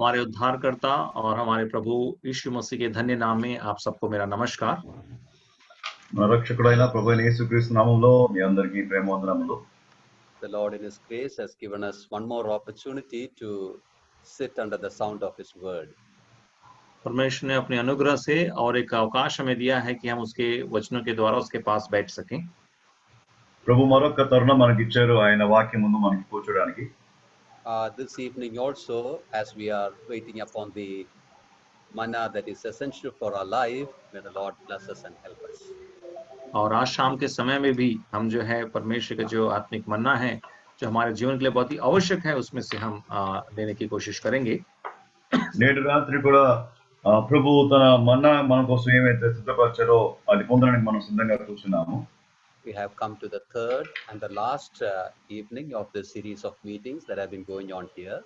हमारे उद्धारकर्ता और हमारे प्रभु यीशु मसीह के धन्य नाम में आप सबको मेरा नमस्कार। మన రక్షకుడైన ప్రభువైన యేసుక్రీస్తు నామములో మీ అందరికీ ప్రేమవందనములు. The Lord in His grace has given us one more opportunity to sit under the sound of His word. परमेश्वर ने अपने अनुग्रह से और एक अवकाश हमें दिया है कि हम उसके वचनों के द्वारा उसके पास बैठ सकें। ప్రభు మరొక తరుణం మనకి ఇచ్చారు ఆయన వాక్యం ముందు మనకి కూర్చోడానికి. This evening also, as we are waiting upon the manna that is essential for our life, may the Lord bless us and help us. और आज शाम के समय में भी हम जो है परमेश्वर का जो आत्मिक मन्ना है जो हमारे जीवन के लिए बहुत ही आवश्यक है उसमें से हम लेने की कोशिश करेंगे। నేడు రాత్రి కూడా ప్రభు తన మన్నా మన కోసం ఏమైతే సిద్ధపరిచారో అది పొందడానికి మనం సిద్ధంగా కూర్చున్నాము. We have come to the third and the last evening of the series of meetings that have been going on here.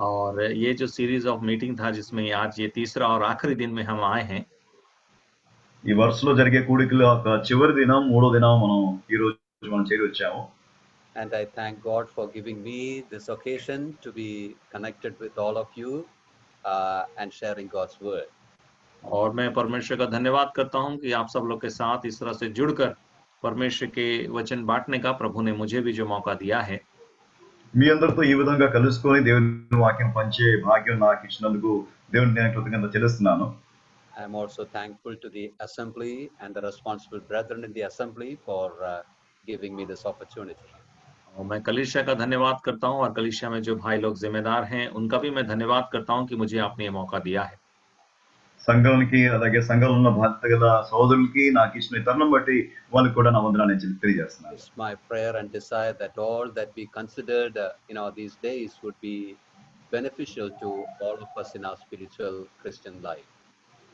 और ये जो सीरीज ऑफ मीटिंग था जिसमें आज ये तीसरा और आखिरी दिन में हम आए हैं। ఈ వరుసలో జరిగే కూడికల యొక్క చివరి దినం మూడో దినం ఈ రోజు మనం చేరి వచ్చాము. And I thank God for giving me this occasion to be connected with all of you and sharing God's word. और मैं परमेश्वर का धन्यवाद करता हूं कि आप सब लोग के साथ इस तरह से जुड़कर परमेश्वर के वचन बांटने का प्रभु ने मुझे भी जो मौका दिया है। మీ అందరితో ఈ విధంగా కలుసుకొని దేవుని వాక్యం పంచే భాగ్యం నాకు ఇచ్చినందుకు దేవుని నేను కృతజ్ఞత చెల్లిస్తున్నాను. I am also thankful to the assembly and the responsible brethren in the assembly for giving me this opportunity. और मैं कलीसिया का धन्यवाद करता हूं और कलीसिया में जो भाई लोग जिम्मेदार हैं उनका भी मैं धन्यवाद करता हूं कि मुझे आपने ये मौका दिया है। సంఘానికి అలాగే సంఘంలో ఉన్న బాధ్యత గల సోదరులకి నాకు ఇచ్చిన తరుణం బట్టి వాళ్ళకి కూడా నా వందనాన్ని తెలియజేస్తున్నాను. It's my prayer and desire that all that we considered these days would be beneficial to all of us in our spiritual Christian life.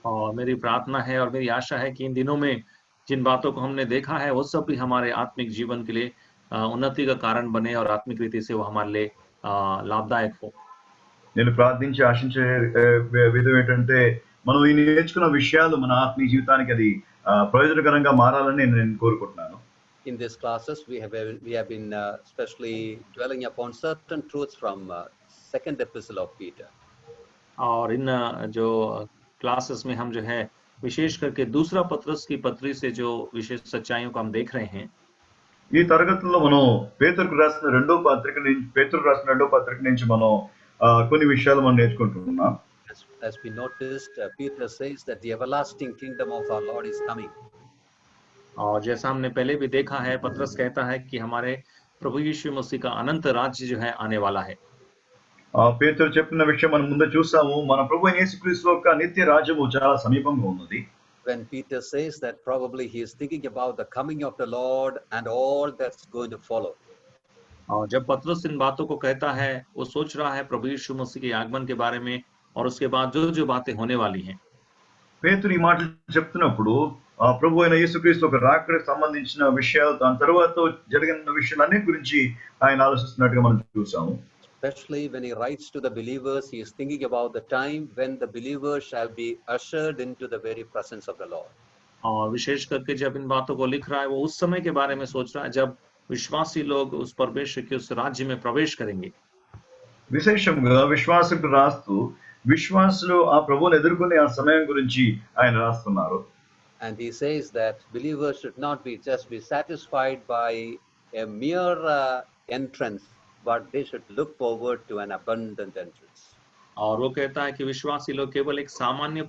और मेरी प्रार्थना है और मेरी आशा है कि इन दिनों में जिन बातों को हमने देखा है वो सब भी हमारे आत्मिक जीवन के लिए उन्नति का कारण बने और आत्मिक रीति से वो हमारे लिए लाभदायक हो। నేను ప్రార్థించి ఆశించే విధం ఏంటంటే మనం ఈ నేర్చుకున్న విషయాలు మన ఆత్మీయ జీవితానికి అది ప్రయోజనకరంగా మారాలని నేను కోరుకుంటున్నాను. In these classes we have been especially dwelling upon certain truths from second epistle of Peter. और इन जो क्लासेस में हम जो है विशेष करके दूसरा पत्रस की पत्री से जो विशेष सच्चाइयों को हम देख रहे हैं। ఈ తరగతుల్లో మనం పేతురుకు రాసిన రెండో పత్రిక నుంచి మనం కొన్ని విషయాలు మనం నేర్చుకుంటున్నాం. As we noticed, Peter says that the everlasting kingdom of our Lord is coming. और जैसा हमने पहले भी देखा है पत्रस कहता है कि हमारे प्रभु यीशु मसीह का अनंत राज्य जो है आने वाला है। పేతురు చెప్పిన విషయం మనం ముందు చూసాము. మన ప్రభు యేసుక్రీస్తు యొక్క నిత్య రాజ్యము చాలా సమీపంగా ఉన్నది. When Peter says that, probably he is thinking about the coming of the Lord and all that's going to follow. और जब पत्रस इन बातों को कहता है वो सोच रहा है प्रभु यीशु मसीह के आगमन के बारे में और उसके बाद जो जो बातें होने वाली हैं। పేతురు ఈ మాటలు చెప్తున్నప్పుడు ప్రభు అయిన యేసుక్రీస్తు యొక్క రాకడకు సంబంధించిన విషయాలు దాని తర్వాత జరిగిన విషయాలన్నీ గురించి ఆయన ఆలోచిస్తున్నట్టుగా మనం చూసాము. Especially when he writes to the believers, he is thinking about the time when the believers shall be ushered into the very presence of the Lord. और विशेष करके जब इन बातों को लिख रहा है वो उस समय के बारे में सोच रहा है जब विश्वासी लोग उस परमेश्वर के उस राज्य में प्रवेश करेंगे। విశేషంగా విశ్వాసులకు రాస్తూ విశ్వాసులు ఆ ప్రభువుని ఎదుర్కొనే ఆ సమయం గురించి ఆయన రాస్తున్నారు. And he says that believers should not just be satisfied by a mere entrance, but they should look forward to an abundant entrance. और वो कहता है कि विश्वासी लोग केवल एक सामान्य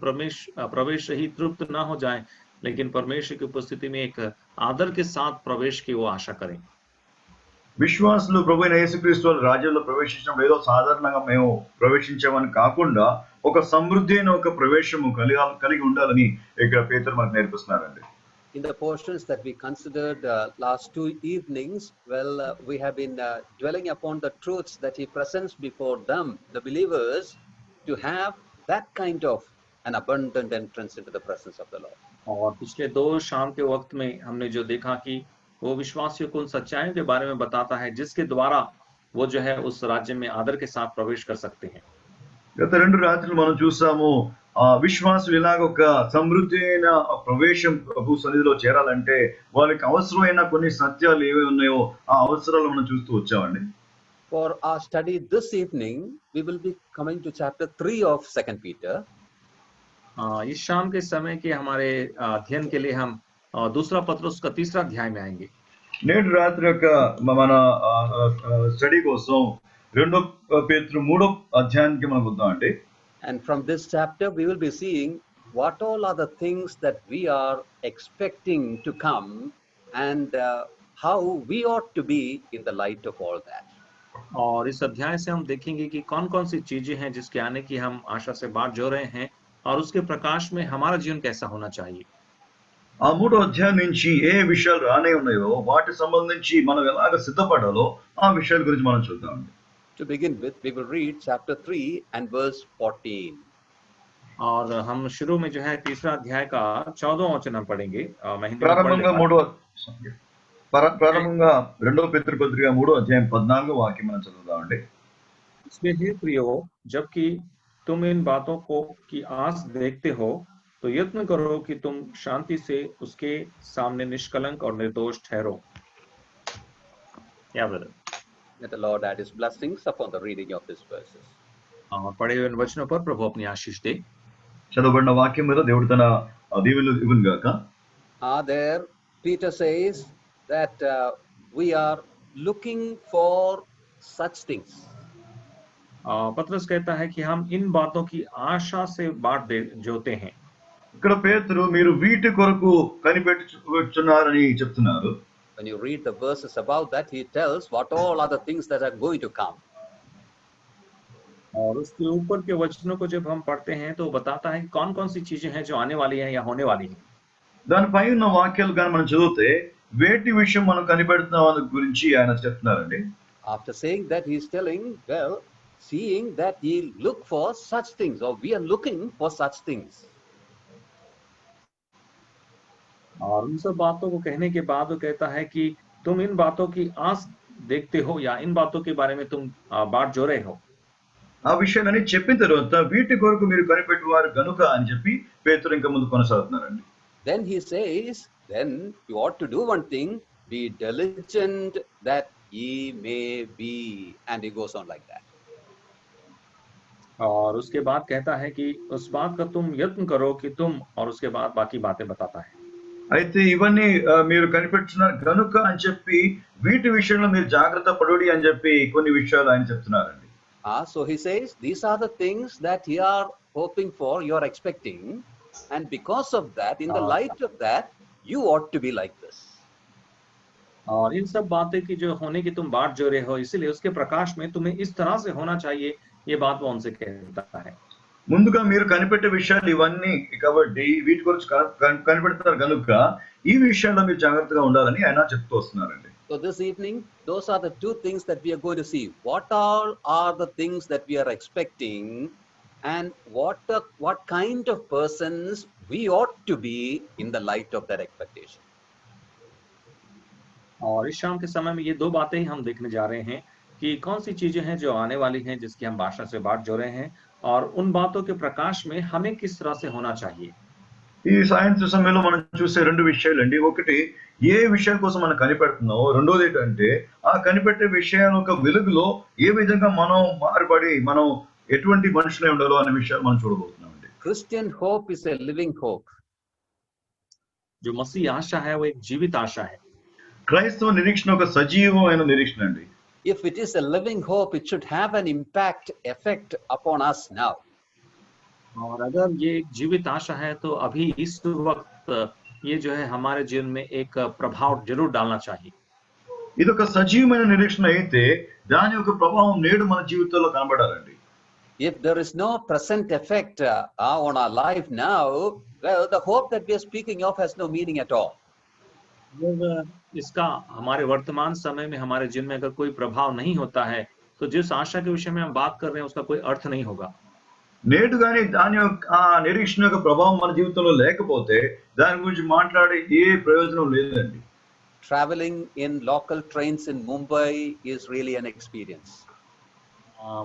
प्रवेश ही तृप्त ना हो जाए लेकिन परमेश्वर की उपस्थिति में एक आदर के साथ प्रवेश की वो आशा करें। విశ్వాసులు ప్రభు అయిన యేసుక్రీస్తు రాజ్యంలో ప్రవేశించడం ఏదో సాధారణంగా మేము ప్రవేశించామని కాకుండా ఒక సమృద్ధి అయిన ఒక ప్రవేశము కలిగి ఉండాలని ఇక్కడ పేతురు మనకు నేర్పిస్తున్నారండి. In the portions that we considered last two evenings, we have been dwelling upon the truths that he presents before them, the believers, to have that kind of an abundant entrance into the presence of the Lord. और पिछले दो शाम के वक्त में हमने जो देखा कि वो विश्वासियों को उन सच्चाइयों के बारे में बताता है जिसके द्वारा वो जो है उस राज्य में आदर के साथ प्रवेश कर सकते हैं। గత రెండు రాత్రులు మనం చూసాము విశ్వాసులు ఇలాగ ఒక సమృద్ధి అయిన ప్రవేశం ప్రభు సన్నిధిలో చేరాలంటే వాళ్ళకి అవసరమైన కొన్ని సత్యాలు ఏవి ఉన్నాయో ఆ అవసరాలు మనం చూస్తూ వచ్చామండి. For our study this evening, we will be coming to chapter 3 of 2 Peter. इस शाम के समय के हमारे अध्ययन के लिए हम दूसरा पत्रुस का तीसरा अध्याय में आएंगे। నేడు రాత్రి యొక్క మన స్టడీ కోసం రెండో పేతురు మూడో అధ్యాయానికి మనం వద్దామండి. And from this chapter, we will be seeing what all are the things that we are expecting to come and how we ought to be in the light of all that. और इस अध्याय से हम देखेंगे कि कौन कौन सी चीजें हैं जिसके आने की हम आशा से बाट जो रहे हैं और उसके प्रकाश में हमारा जीवन कैसा होना चाहिए। ఆ మూడో అధ్యాయం నుంచి ఏ విషయాలు రానే ఉన్నాయో వాటి సంబంధించి మనం ఎలాగ సిద్ధపడాలో ఆ విషయాల గురించి మనం చూద్దామండి. To begin with, we will read chapter 3 and verse 14. और हम शुरू में जो है तीसरा अध्याय का 14वां वचन हम पढ़ेंगे। ప్రారంభంగా రెండో పేతురు పత్రిక మూడో అధ్యాయం 14వ వాక్యం మనం చదువుదామండి. इसलिए हे प्रियो, जबकि तुम इन बातों को की आस देखते हो तो यत्न करो कि तुम शांति से उसके सामने निष्कलंक और निर्दोष ठहरो। या brother, May the Lord add his blessings upon the reading of these verses. पढ़े हुए इन वचनों पर प्रभु अपनी आशीष दे। చదవబడిన వాక్యం మీద దేవుడు తన దీవెనలు ఇవ్వును గాక. There Peter says that we are looking for such things. पतरस कहता है कि हम इन बातों की आशा से बाट जोते हैं। ఇక్కడ పేతురు మీరు వీటి కొరకు కనిపెట్టుచున్నారని చెప్తున్నారు. When you read the verses about that, he tells what all are the things that are going to come. और उसके ऊपर के वचनों को जब हम पढ़ते हैं तो बताता है कौन कौन सी चीजें हैं जो आने वाली हैं या होने वाली हैं। దానిపై ఉన్న వాక్యాలు కానీ మనం చదివితే వేటి విషయం మనం కనిపెడుతున్నాం అనే గురించి ఆయన చెప్తున్నారండి. After saying that, he is telling, well, seeing that ye look for such things, or we are looking for such things. और उन सब बातों को कहने के बाद वो कहता है कि तुम इन बातों की आस देखते हो या इन बातों के बारे में तुम बाट जो रहे हो। ఆ విషయాలని చెప్పిన తర్వాత వీటి కొరకు మీరు కనిపెట్టువారు గనుక అని చెప్పి పేతురు ఇంకా ముందు కొనసాగుతున్నారండి. Then he says, then you ought to do one thing, be diligent that ye may be, and he goes on like that. और उसके बाद कहता है कि उस बात का तुम यत्न करो कि तुम, और उसके बाद बाकी बातें बताता है। అయితే ఇవన్నీ మీరు కనిపెట్టున్నారు గనుక అని చెప్పి వీటి విషయంలో మీరు జాగ్రత్త పడుడి అని చెప్పి కొన్ని విషయాలు ఆయన చెప్తున్నారండి. So he says these are the things that you are hoping for, you are expecting, and because of that, in the light of that, you ought to be like this. और इन सब बातें की जो होने की तुम बाट जो रहे हो, इसीलिए उसके प्रकाश में तुम्हें इस तरह से होना चाहिए, ये बात वो उनसे कहता है। ముందుగా మీరు కనిపెట్టే విషయాలు ఇవన్నీ కాబట్టి వీటి గురించి కనిపెడతారు కనుక ఈ విషయాల్లో మీరు జాగ్రత్తగా ఉండాలని ఆయన చెప్తూ వస్తున్నారండి. So this evening, those are the two things that we are going to see. What all are the things that we are expecting, and what kind of persons we ought to be in the light of that expectation. और इस शाम के समय में ये दो बातें ही हम देखने जा रहे हैं कि कौन सी चीजें हैं जो आने वाली हैं जिसकी हम भाषा से बाट जो रहे हैं, और उन बातों के प्रकाश में हमें किस तरह से होना चाहिए। ఈ సాయంత్రం సమయంలో మనం చూసే రెండు విషయాలండి. ఒకటి ఏ విషయం కోసం మనం కనిపెడుతున్నామో, రెండోది ఏంటంటే ఆ కనిపెట్టే విషయాల యొక్క వెలుగులో ఏ విధంగా మనం మారబడి మనం ఎటువంటి మనుషులై ఉండాలో అనే విషయాలు మనం చూడబోతున్నామండి. Christian hope is a living hope. जो मसीह आशा है वो एक जीवित आशा है। క్రైస్తవ నిరీక్షణ ఒక సజీవమైన నిరీక్షణ అండి. If it is a living hope, it should have an effect upon us now. और अगर ये एक जीवित आशा है तो अभी इस वक्त ये जो है हमारे जीवन में एक प्रभाव जरूर डालना चाहिए। ఇది ఒక సజీవమైన నిరీక్షణ అయితే దాని యొక్క ప్రభావం నేడు మన జీవితంలో కనబడాలండి. If there is no present effect on our life now, well, the hope that we are speaking of has no meaning at all. इसका हमारे वर्तमान समय में हमारे जीवन में अगर कोई प्रभाव नहीं होता है तो जिस आशा के विषय में हम बात कर रहे हैं उसका कोई अर्थ नहीं होगा। నేడు కానీ దాని యొక్క ఆ నిరీక్షణ యొక్క ప్రభావం మన జీవితంలో లేకపోతే దాని గురించి మాట్లాడే ఏ ప్రయోజనం లేదండి. Traveling in local trains in Mumbai is really an experience.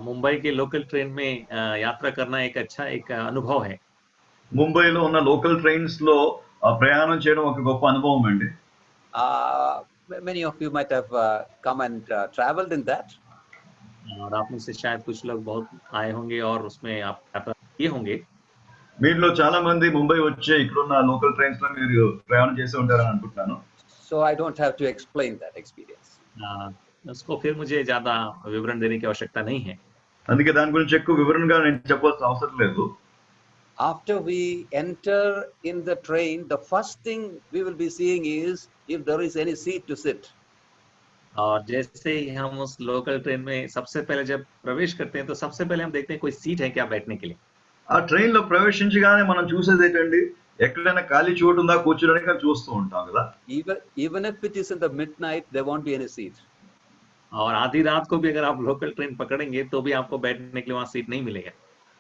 Mumbai के लोकल ट्रेन में यात्रा करना एक अच्छा एक अनुभव है। ముంబైలో ఉన్న లోకల్ ట్రైన్స్ లో ప్రయాణం చేయడం ఒక గొప్ప అనుభవం అండి. Many of you might have come and traveled in that. और आप में से शायद कुछ लोग बहुत आए होंगे और उसमें आप यात्रा किए होंगे। మీలో చాలా మంది ముంబై వచ్చి ఇక్కడున్న లోకల్ ట్రైన్స్ లో మీరు ప్రయాణం చేసి ఉంటారని అనుకుంటున్నాను. So I don't have to explain that experience. उसको फिर मुझे ज्यादा विवरण देने की आवश्यकता नहीं है। అందుకే దాని గురించి ఎక్కువ వివరణగా నేను చెప్పాల్సిన అవసరం లేదు. After we enter in the train, the first thing we will be seeing is if there is any seat to sit. और जैसे ही हम उस लोकल ट्रेन में सबसे पहले जब प्रवेश करते हैं तो सबसे पहले हम देखते हैं कोई सीट है क्या बैठने के लिए। ఆ ట్రైన్ లో ప్రవేశించగానే మనం చూసేది ఏంటండి, ఎక్కడైనా ఖాళీ చోటు ఉందా కూర్చోడానికి అని చూస్తూ ఉంటాం కదా. Even if it is in the midnight, there won't be any seat. और आधी रात को भी अगर आप लोकल ट्रेन पकड़ेंगे तो भी आपको बैठने के लिए वहां सीट नहीं मिलेगा।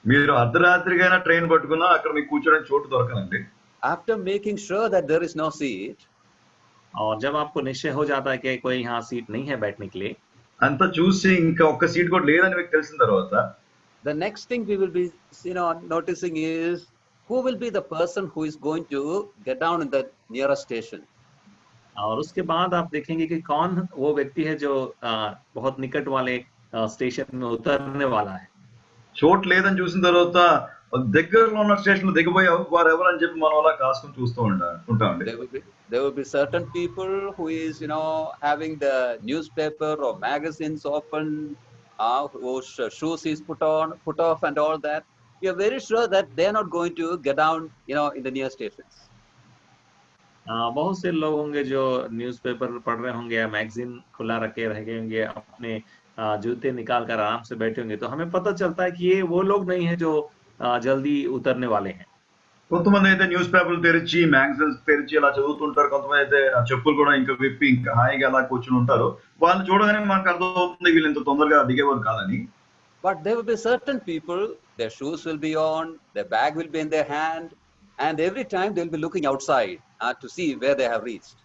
మీరు అర్ధరాత్రికైనా ట్రైన్ పట్టుకున్నా అక్కడ మీకు కూర్చోడానికి చోటు దొరకదండి. After making sure that there is no seat, और जब आपको निश्चय हो जाता है कि कोई यहाँ सीट नहीं है बैठने के लिए, అంతా చూసి ఇంకా ఒక్క సీట్ కూడా లేదని మీకు తెలిసిన తర్వాత the next thing we will be noticing is who will be the person who is going to get down in the nearest station. और उसके बाद आप देखेंगे कि कौन वो व्यक्ति है जो बहुत निकट वाले स्टेशन में उतरने वाला है। చోటు లేదని చూసిన తర్వాత దగ్గరలో ఉన్న స్టేషన్ లో దిగిపోయి వారు ఎవరని చెప్పి మనం అలా కాసుకొని చూస్తూ ఉంటామండి. There will be certain people who is having the newspaper or magazines open, whose shoes is put off and all that. We are very sure that they are not going to get down in the near stations. बहुत से लोग होंगे जो newspaper पढ़ रहे होंगे या magazine खुला रखे रहेंगे होंगे, अपने जूते निकाल कर आराम से बैठे होंगे, तो हमें पता चलता है कि ये वो लोग नहीं है जो जल्दी उतरने वाले हैं। కొంతమంది అయితే న్యూస్ పేపర్లు తెరిచి మ్యాగజైన్స్ తెరిచి అలా చదువుతుంటారు. కొంతమంది అయితే ఆ చెప్పులు కూడా ఇంకా విప్పి ఇంకా హాయిగా అలా కూర్చుని ఉంటారు. వాళ్ళు చూడగానే మనకు అర్థమవుతుంది వీళ్ళు ఇంత తొందరగా దిగేవారు కాదని. But there will be certain people, their shoes will be on, their bag will be in their hand, and every time they will be looking outside to see where they have reached.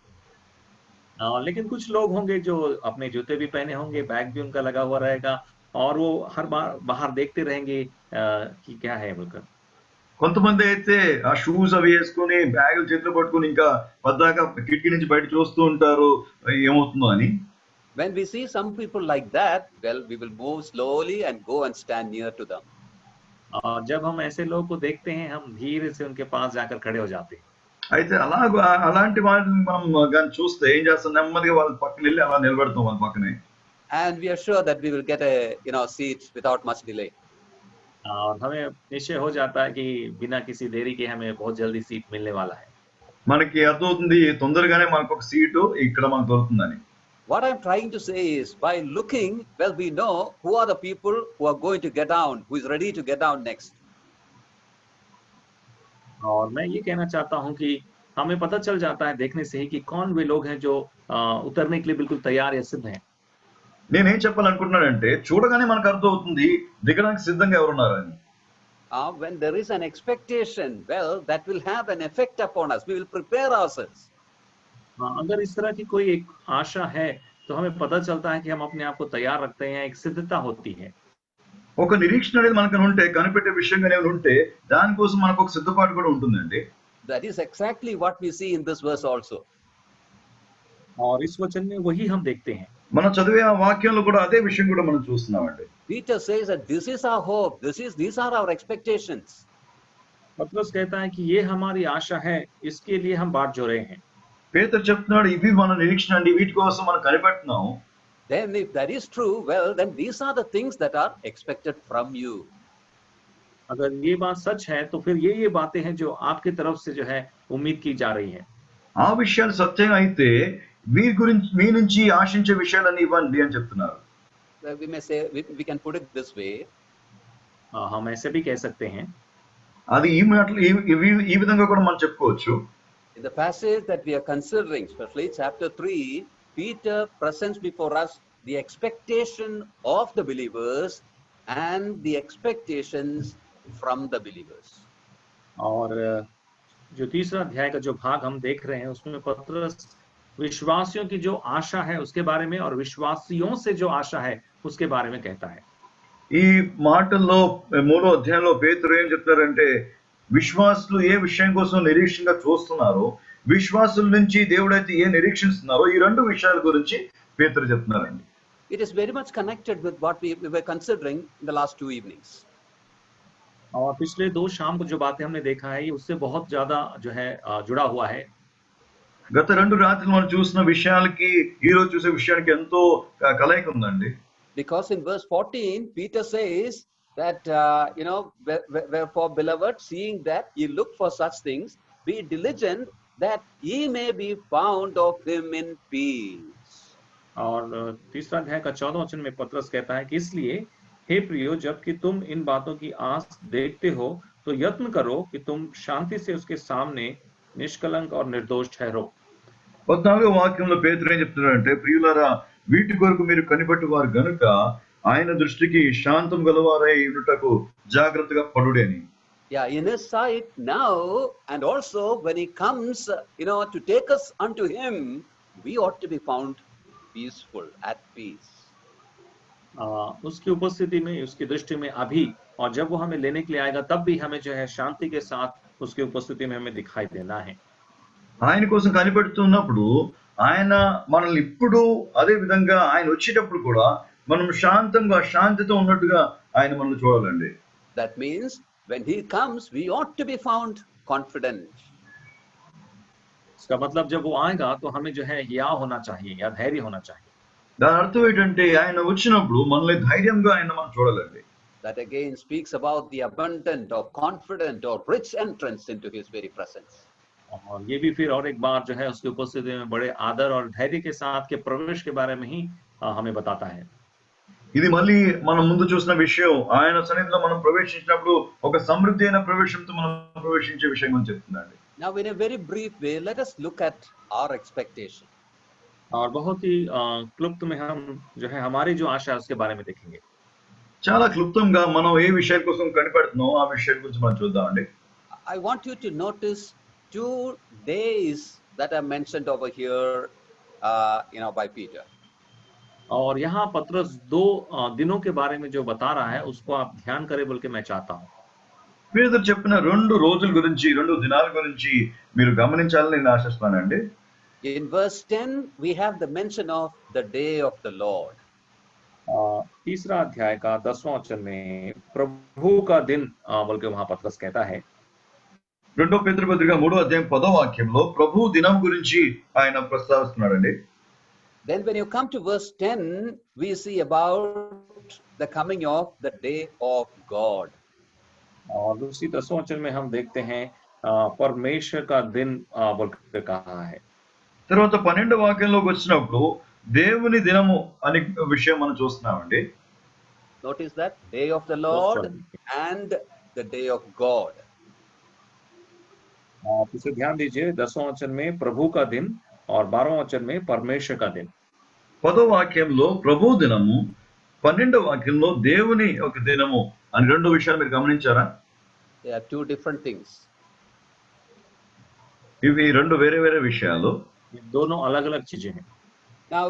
लेकिन कुछ लोग होंगे जो अपने जूते भी पहने होंगे, बैग भी उनका लगा हुआ रहेगा और वो हर बार बाहर देखते रहेंगे कि क्या है बोलकर। కొంతమంది అయితే ఆ షూస్ అవి వేసుకుని బ్యాగులు చేతిలో పట్టుకుని ఇంకా పద్దాక కిటికీ నుంచి బయట చూస్తూ ఉంటారు ఏమవుతుందో అని. When we see some people like that, well, we will move slowly and go and stand near to them. और जब हम ऐसे लोगों को देखते हैं, हम धीरे से उनके पास जाकर खड़े हो जाते हैं। అయితే అలాంటి వాళ్ళని మనం కానీ చూస్తే ఏం చేస్తాం, నెమ్మదిగా వాళ్ళ పక్కన వెళ్ళి అలా నిలబెడతాం వాళ్ళ పక్కనే. And we are sure that we will get a seat without much delay. और हमें निश्चय हो जाता है कि बिना किसी देरी के हमें बहुत जल्दी सीट मिलने वाला है। మనకి అర్థమవుతుంది తొందరగానే మనకు ఒక సీటు ఇక్కడ మనకు దొరుకుతుందని. What I'm trying to say is, by looking, well, we know who are the people who are going to get down, who is ready to get down next. और मैं ये कहना चाहता हूँ कि हमें पता चल जाता है देखने से ही कि कौन वे लोग हैं जो उतरने के लिए बिल्कुल तैयार या सिद्ध हैं। నేనేం చెప్పాలనుకుంటున్నానంటే చూడగానే మనకు అర్థమవుతుంది దిగడానికి సిద్ధంగా ఎవరున్నారని. When there is an expectation, well, that will have an effect upon us. We will prepare ourselves. अगर इस तरह की कोई एक आशा है तो हमें पता चलता है कि हम अपने आप को तैयार रखते हैं, एक सिद्धता होती है। ఒక నిరీక్షణ అనేది మనకు ఉంటే, కనిపెట్టే విషయంగా అనేది ఉంటే దానికోసం మనకు ఒక సిద్ధపాటు కూడా ఉంటుందండి. That is exactly what we see in this verse also. और इस वचन में वही हम देखते हैं। మనం చదివే ఆ వాక్యంలో కూడా అదే విషయం కూడా మనం చూస్తున్నామండి. Peter says that this is our hope, these are our expectations. पतरस कहता है कि ये हमारी आशा है, इसके लिए हम बाट जोड़े हैं। పేతురు చెప్తున్నాడు ఇవి మన నిరీక్షణ అండి, వీటి కోసం మనం కనిపెడుతున్నాం. Then if that is true, well, then these are the things that are expected from you. अगर ये बात सच है तो फिर ये बातें हैं जो आपकी तरफ से जो है उम्मीद की जा रही है। ఆ విషయాలు సత్యం అయితే మీ గురించి మీ నుంచి ఆశించే విషయాలన్నీ ఇవ్వండి అని చెప్తున్నారు. We may say, we can put it this way. हम ऐसे भी कह सकते हैं. అది ఈ మాటలు ఈ విధంగా కూడా మనం చెప్పుకోవచ్చు. In the passage that we are considering, especially chapter 3, Peter presents before us the expectation of the believers and the expectations from the believers. और जो तीसरा अध्याय का जो भाग हम देख रहे हैं उसमें पतरस विश्वासियों की जो आशा है उसके बारे में और विश्वासियों से जो आशा है उसके बारे में कहता है. ఈ మాటల్లో మూడో అధ్యాయంలో పేతురు ఏం చెప్తారంటే విశ్వాసులు ఏ విషయం కోసం నిరీక్షణగా చూస్తున్నారో, విశ్వాసుల నుంచి దేవుడైతే ఏ నిరీక్షిస్తున్నారో, ఈ రెండు విషయాల గురించి పేతురు చెప్తున్నారండి. it is very much connected with what we were considering in the last 2 evenings. और पिछले 2 शाम को जो बातें हमने देखा है, ये उससे बहुत ज़्यादा जो है जुड़ा हुआ है। గత 2 రాత్రులు మనం చూసిన విషయాలకి ఈ రోజు చూసే విషయానికి ఎంతో కలయిక ఉందండి. Because in verse 14, Peter says that, wherefore, beloved, seeing that ye look for such things, be diligent that ye may be found of him in peace. और तीसरा अध्याय का 14वां वचन में पतरस कहता है कि इसलिए हे प्रियो, जबकि तुम इन बातों की आस देखते हो, तो यत्न करो कि तुम शांति से उसके सामने निष्कलंक और निर्दोष ठहरो। 14వ వాక్యంలో పేతురు ఏం చెప్తున్నాడంటే, ప్రియులారా వీటి కొరకు మీరు కనిపెట్టువారు గనుక ఆయన దృష్టికి శాంతం గలవారై ఉండుటకు జాగ్రత్తగా పడుడి అని. Yeah, in his sight now, and also when he comes, to take us unto him, we ought to be found peaceful, at peace. उसकी उपस्थिति में, उसकी दृष्टि में अभी, और जब वो हमें लेने के लिए आएगा तब भी हमें जो है शांति के साथ उसकी उपस्थिति में हमें दिखाई देना है। ఆయన కోసం కనిపెడుతున్నప్పుడు ఆయన మనల్ని ఇప్పుడు అదే విధంగా ఆయన వచ్చేటప్పుడు కూడా మనం శాంతంగా శాంతితో ఉన్నట్టుగా ఆయన మనల్ని చూడాలండి. That means when he comes, we ought to be found confident. इसका मतलब जब वो आएगा तो हमें जो है हियाव होना चाहिए या धैर्य होना चाहिए। దాని అర్థం ఏంటంటే ఆయన వచ్చినప్పుడు మనల్ని ధైర్యంగా ఆయన మనం చూడాలండి. That again speaks about the abundant or confident or rich entrance into his very presence. और ये भी फिर और एक बार जो है उसकी उपस्थिति में बड़े आदर और धैर्य के साथ के प्रवेश के बारे में ही हमें बताता है। ఇది మళ్ళీ మనం ముందు చూసిన విషయం, ఆయన సన్నిధిలో మనం ప్రవేశించినప్పుడు ఒక సమృద్ధి అయిన ప్రవేశంతో మనం ప్రవేశించే విషయం గురించి చెప్తుందండి. Now in a very brief way, let us look at our expectation. और बहुत ही क्लुप्त में हम जो है हमारी जो आशा है उसके बारे में देखेंगे। చాలా క్లుప్తంగా మనం ఏ విషయాల కోసం కనిపెడుతున్నాం ఆ విషయాల గురించి మనం చూద్దామండి. I want you to notice 2 days that are mentioned over here, by Peter. और यहाँ पतरस 2 दिनों के बारे में जो बता रहा है उसको आप ध्यान करें बोल के मैं चाहता हूँ। పేతురు చెప్పిన 2 రోజుల గురించి, 2 దినాల గురించి మీరు గమనించాలని నేను ఆశిస్తున్నానండి. In verse 10, we have the mention of the day of the Lord. तीसरा अध्याय का 10वां वचन में प्रभु का दिन बोल के वहां पतरस कहता है। 2వ పేతురు పత్రిక 3వ అధ్యాయం 10వ వాక్యంలో ప్రభు దినం గురించి ఆయన ప్రస్తావిస్తున్నాడండి. Then when you come to verse 10, we see about the coming of the day of God. और दूसरी 10वां वचन में हम देखते हैं परमेश्वर का दिन बोल के कहा है। తర్వాత 12వ వాక్యంలోకి వచ్చినప్పుడు దేవుని దినము అనే విషయం మనం చూస్తున్నామండి. Notice that day of the Lord and the day of God. इसे ध्यान दीजिए, 10वां वचन में प्रभु का दिन और 12वां वचन में परमेश्वर का दिन। 10వ వాక్యంలో ప్రభు దినము, 12వ వాక్యంలో దేవుని ఒక దినము అని 2 విషయాలు మీరు గమనించారా? They are 2 different things. ఇవి 2 వేరే వేరే విషయాలు. ये दोनों अलग अलग चीजें हैं। Now,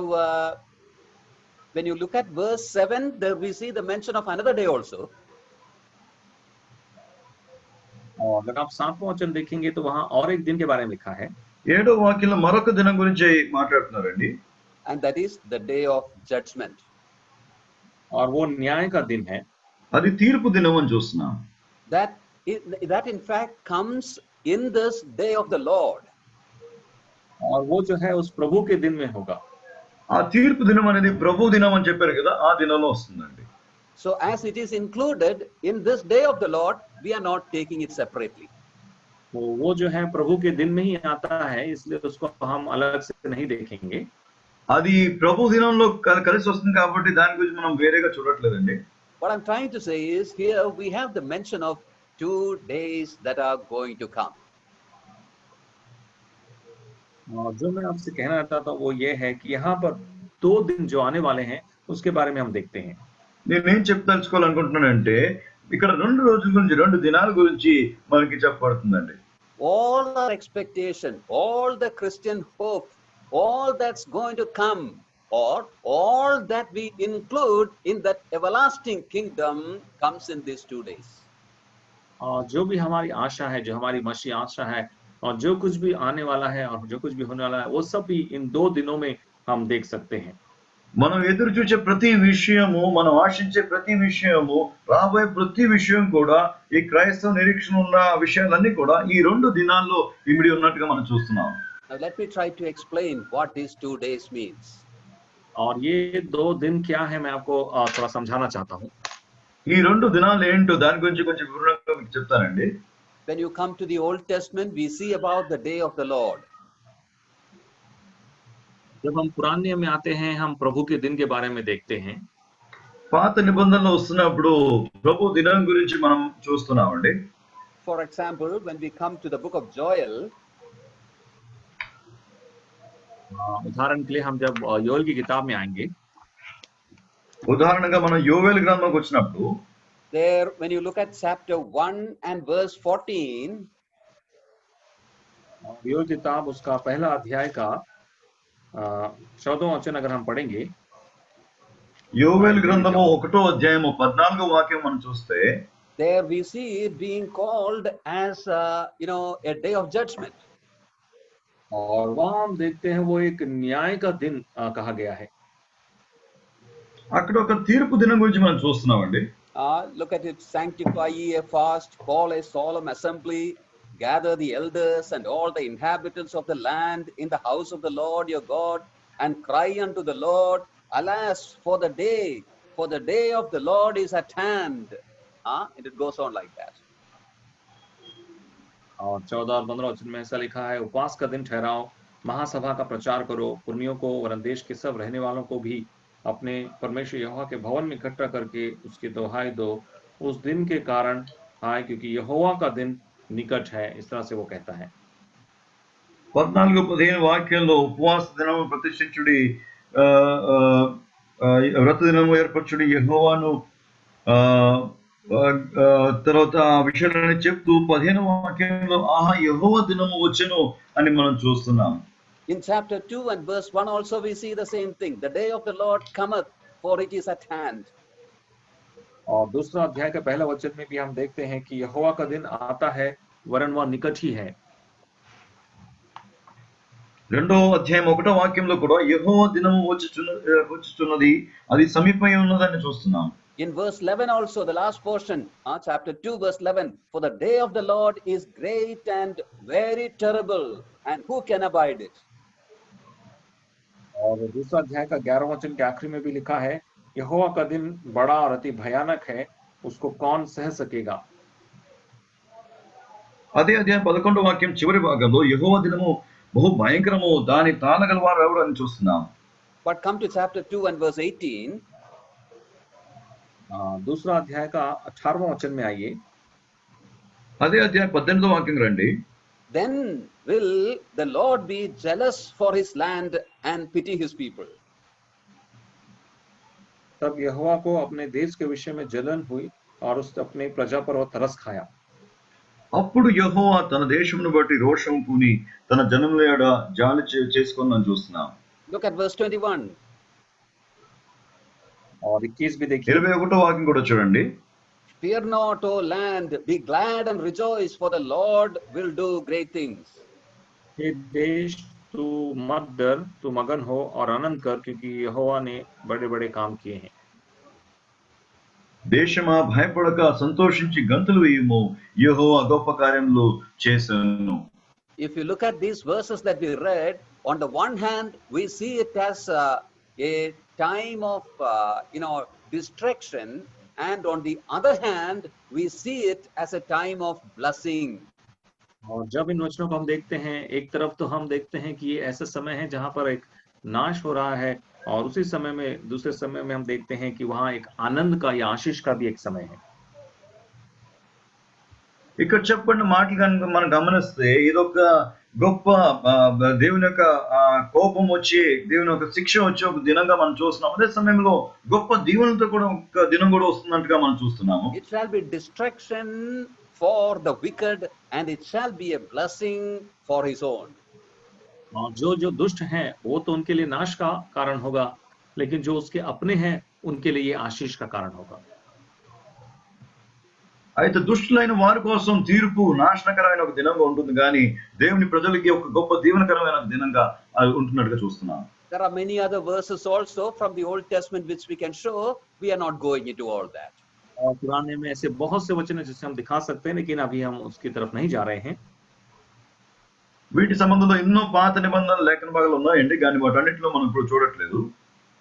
when you look at verse 7, there we see the mention of another day also. और अगर आप 7वां वचन देखेंगे तो वहां और एक दिन के बारे में लिखा है। 7వ వాక్యంలో మరొక దినం గురించి మాట్లాడుతున్నారండి. And that is the day of judgment. और वो न्याय का दिन है। అది తీర్పు దినం అని చూస్తున్నాం. That in fact comes in this day of the Lord. और वो जो है उस प्रभु के दिन में होगा। ఆ తీర్పు దినం అనేది ప్రభు దినం అని చెప్పారు కదా, ఆ దినంలో వస్తుందండి. So as it is included in this day of the Lord, we are not taking it separately. तो वो जो है प्रभु के दिन में ही आता है, इसलिए उसको हम अलग से नहीं देखेंगे। అది ప్రభు దినంలో కలిసి వస్తుంది కాబట్టి దాని గురించి మనం వేరేగా చూడట్లేదండి. What I'm trying to say is here we have the mention of 2 days that are going to come. जो मैं आपसे कहना चाहता हूँ वो ये है कि यहाँ पर 2 दिन जो आने वाले हैं उसके बारे में हम देखते हैं। నేనేం చెప్పదలుచుకోవాలనుకుంటున్నానంటే ఇక్కడ 2 రోజుల గురించి, 2 దినాల గురించి మనకి చెప్పబడుతుందండి. All our expectation, all the Christian hope, all that's going to come, or all that we include in that everlasting kingdom comes in these 2 days. जो भी हमारी आशा है, जो हमारी मसीह आशा है, और जो कुछ भी आने वाला है और जो कुछ भी होने वाला है, वो सब भी इन 2 दिनों में हम देख सकते हैं। మనం ఎదురు చూసే ప్రతి విషయము, మనం ఆశించే ప్రతి విషయము, రాబోయే ప్రతి విషయం కూడా ఈ క్రైస్తవ నిరీక్షణ ఉన్న విషయాలన్నీ కూడా ఈ 2 దినాల్లో ఇమిడి ఉన్నట్టుగా మనం చూస్తున్నాం. Now let me try to explain what these 2 days means. और ये 2 दिन क्या है, मैं आपको थोड़ा समझाना चाहता हूँ. ఈ 2 దినాలు ఏంటో దాని గురించి కొంచెం వివరంగా మీకు చెప్తానండి. When you come to the Old Testament, we see about the day of the Lord. जब हम पुराने नियम में आते हैं, हम प्रभु के दिन के बारे में देखते हैं. పాత నిబంధనలో వస్తున్నప్పుడు ప్రభు దినం గురించి మనం చూస్తున్నామండి. For example, when we come to the book of Joel, उदाहरण के लिए हम जब योएल की किताब में आएंगे, ఉదాహరణగా మనం యోవేలు గ్రంథంలోకి వచ్చినప్పుడు there when you look at chapter 1 and verse 14, Joel किताब उसका पहला अध्याय का 14वां वचन अगर हम पढ़ेंगे, యోవేలు గ్రంథము 1వ అధ్యాయము 14వ వాక్యం మనం చూస్తే there we see it being called as a day of judgment. और वहां हम देखते हैं वो एक न्याय का दिन कहा गया है. అక్కడ ఒక తీర్పు దినం గురించి మనం చూస్తున్నామండి. Look at it. Sanctify ye a fast, call a solemn assembly, gather the elders and all the inhabitants of the land in the house of the Lord your God, and cry unto the Lord, alas, for the day of the Lord is at hand. And it goes on like that. और 14 और 15 वचन में ऐसा लिखा है, उपवास का दिन ठहराओ, महासभा का प्रचार करो, पुरनियों को वरन देश के सब रहने वालों को भी अपने परमेश्वर यहोवा के भवन में इकट्ठा करके उसकी दोहाई दो, उस दिन के कारण आए, क्योंकि यहोवा का दिन निकट है. इस तरह से वो कहता है. 14-15 వాక్యంలో ఉపవాస దినము ప్రతిష్ఠించుడి, వ్రత దినము ఏర్పరచుడి, యెహోవాను తర్వాత ఆ విషయాలని చెప్తూ 15వ వాక్యంలో ఆహా యెహోవా దినము వచ్చెను అని మనం చూస్తున్నాం. In chapter 2 and verse 1 also we see the same thing. The day of the Lord cometh, for it is at hand. और दूसरा अध्याय का पहला वचन में भी हम देखते हैं कि यहोवा का दिन आता है, वरन वह निकट ही है. 2వ అధ్యాయం 1వ వాక్యంలో కూడా యెహోవా దినము వచ్చుచున్నది, అది సమీపమై ఉన్నదని చూస్తున్నాం. In verse 11 also, the last portion, chapter 2 verse 11, for the day of the Lord is great and very terrible, and who can abide it? और दूसरा अध्याय का 11वां वचन के आखिरी में भी लिखा है, यहोवा का दिन बड़ा और अति भयानक है, उसको कौन सह सकेगा. అదే అధ్యాయం 11వ వాక్యం చివరి భాగంలో యెహోవా దినము బహు భయంకరము, దాని తాళగలవారు ఎవరు అని చూస్తున్నాం. But come to chapter 2 and verse 18. दूसरा अध्याय का 18वां वचन में आइए. అదే అధ్యాయం 18వ వాక్యం రండి. Then will the Lord be jealous for his land and pity his people. तब यहोवा को अपने देश के विषय में जलन हुई और उस अपने प्रजा पर वो तरस खाया. అప్పుడు యెహోవా తన దేశమును బట్టి రోషం పూని తన జనముల యొద్ద జాలి చేసుకొనని చూస్తున్నాం. Look at verse 21. और 21 भी देखिए. 21వ వాక్యం కూడా చూడండి. Fear not, O land, be glad and rejoice, for the Lord will do great things. हे देश, तू मत डर, तू मगन हो और आनंद कर, क्योंकि यहोवा ने बड़े-बड़े काम किए हैं. దేశమా భయపడక సంతోషించి గంతులు వేయుము, యెహోవా గొప్ప కార్యములు చేసెను. If you look at these verses that we read, on the one hand, we see it as a time of destruction, and on the other hand, we see it as a time of blessing. और जब इन वचनों को हम देखते हैं, एक तरफ तो हम देखते हैं कि ये ऐसा समय है जहां पर एक नाश हो रहा है, और उसी समय में दूसरे समय में हम देखते हैं कि वहां एक आनंद का या आशीष का भी एक समय है. ఇక్కడ చెప్పండి మాటలు కనుక మనం గమనిస్తే ఇదొక గొప్ప దేవుని యొక్క కోపం వచ్చి దేవుని యొక్క శిక్ష వచ్చి ఒక దినంగా మనం చూస్తున్నాం. అదే సమయంలో గొప్ప దీవెనలతో కూడా ఒక దినం కూడా వస్తున్నట్టుగా మనం చూస్తున్నాము. It shall be destruction for the wicked, and it shall be a blessing for his own. और जो दुष्ट हैं वो तो उनके लिए नाश का कारण होगा, लेकिन जो उसके अपने हैं उनके लिए ये आशीष का कारण होगा. అయితే దుష్టులైన వారి కోసం తీర్పు నాశనకరమైన ఒక దినంగా ఉంటుంది, కానీ దేవుని ప్రజలకి ఒక గొప్ప దీవెనకరమైన దినంగా ఉంటున్నట్టుగా చూస్తున్నాం. There are many other verses also from the Old Testament which we can show. We are not going into all that. और पुराने में ऐसे बहुत से वचन हैं जिसे हम दिखा सकते हैं, लेकिन अभी हम उसकी तरफ नहीं जा रहे हैं। వీటి సంబంధంలో ఎన్నో పాత నిబంధనల లేఖన భాగాలు ఉన్నాయండి, కానీ వాటన్నిటిలో మనం ఇప్పుడు చూడట్లేదు.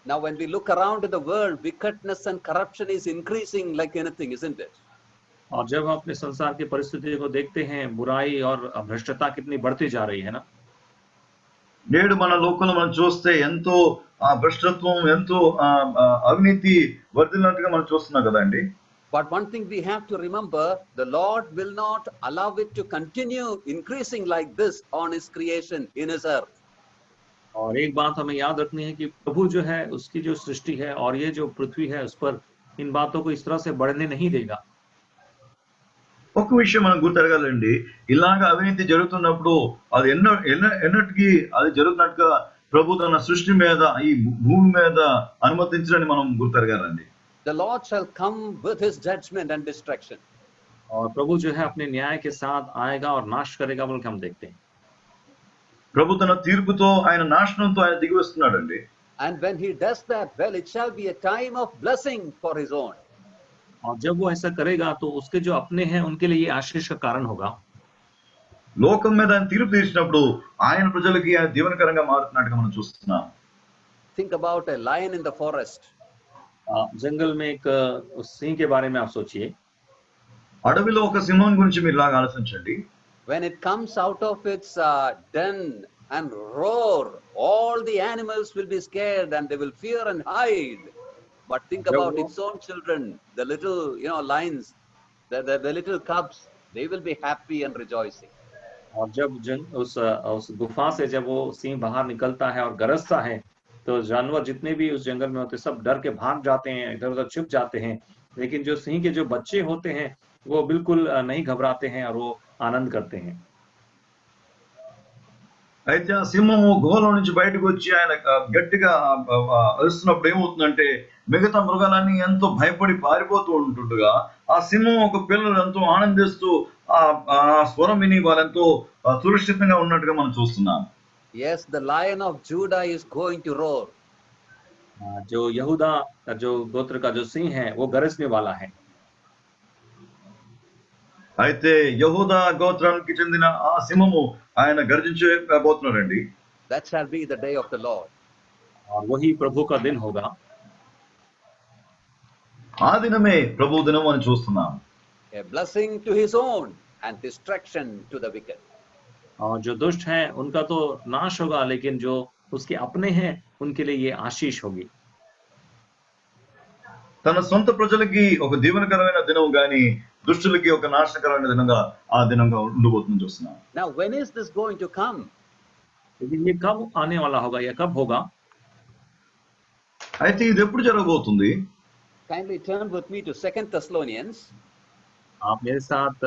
Now when we look around in the world, wickedness and corruption is increasing like anything, isn't it? और जब हम अपने संसार की परिस्थितियों को देखते हैं, बुराई और भ्रष्टता कितनी बढ़ती जा रही है ना। నేడు మన లోకంలో మనం చూస్తే ఎంతో భ్రష్టత్వం, ఎంతో అవినీతి వర్ధిల్లినట్టుగా మనం చూస్తున్నాం కదండి. But one thing we have to remember, the Lord will not allow it to continue increasing like this on his creation in his earth. और एक बात हमें याद रखनी है कि प्रभु जो है, उसकी जो सृष्टि है और ये जो पृथ्वी है, उस पर इन बातों को इस तरह से बढ़ने नहीं देगा। ఒక విషయం మనం గుర్తెరగాలండి, ఇలాగా అవినీతి జరుగుతున్నప్పుడు అది ఎన్నటికీ అది జరుగుతున్నట్టుగా ప్రభు తన సృష్టి మీద, ఈ భూమి మీద అనుమతించడని మనం గుర్తెరగాలండి. The Lord shall come with his judgment and destruction. और प्रभु जो है अपने न्याय के साथ आएगा और नाश करेगा बोल के हम देखते हैं। ప్రభు తన తీర్పుతో, ఆయన నాశనంతో ఆయన దిగి వస్తున్నాడండి. And when he does that, well, it shall be a time of blessing for his own. और जब वो ऐसा करेगा तो उसके जो अपने हैं उनके लिए ये आशीष का कारण होगा। లోకం మీద ఆయన తీర్పు తీర్చినప్పుడు ఆయన ప్రజలకి ఆయన దీవెనకరంగా మారుతున్నట్టుగా మనం చూస్తున్నాం. Think about a lion in the forest. जंगल में एक सिंह के बारे में आप सोचिए। అడవిలో ఒక సింహం గురించి మీరు ఇలాగ ఆలోచించండి. When it comes out of its den and roar, all the animals will be scared and they will fear and hide. But think about its own children, the little, lions, the little cubs, they will be happy and rejoicing. और जब उस गुफा से जब वो सिंह बाहर निकलता है और गरजता है, तो जानवर जितने भी उस जंगल में होते सब डर के भाग जाते हैं, इधर उधर छिप जाते हैं। लेकिन जो सिंह के जो बच्चे होते हैं वो बिल्कुल नहीं घबराते हैं और वो आनंद करते हैं। అయితే ఆ సింహము గుహలో నుంచి బయటకు వచ్చి ఆయన గట్టిగా అరుస్తున్నప్పుడు ఏమవుతుందంటే మిగతా మృగాలన్నీ ఎంతో భయపడి పారిపోతూ ఉంటుండగా ఆ సింహం ఒక పిల్లలు ఎంతో ఆనందిస్తూ ఆ స్వరం విని వాళ్ళెంతో సురక్షితంగా ఉన్నట్టుగా మనం చూస్తున్నాం. Yes, the Lion of Judah is going to roar. जो यहूदा का जो गोत्र का जो सिंह है वो गरजने वाला है। అయితే యెహూదా గోత్రానికి చెందిన ఆ సింహము ఆయన గర్జించబోతున్నారండి. That shall be the day of the Lord. और वही प्रभु का दिन होगा। ఆ దినమే ప్రభు దినం అని చూస్తున్నాం. A blessing to his own and destruction to the wicked. और जो दुष्ट हैं उनका तो नाश होगा, लेकिन जो उसके अपने हैं उनके लिए ये आशीष होगी। తన సొంత ప్రజలకి ఒక దీవెనకరమైన దినం గాని దుష్టులకి ఒక నాశనకరమైన దినంగా ఆ దినంగా ఉండబోతుందని చూస్తున్నాం. Now when is this going to come? लेकिन ये कब आने वाला होगा या कब होगा? అయితే ఇది ఎప్పుడు జరగబోతుంది? Kindly turn with me to 2 Thessalonians. आप मेरे साथ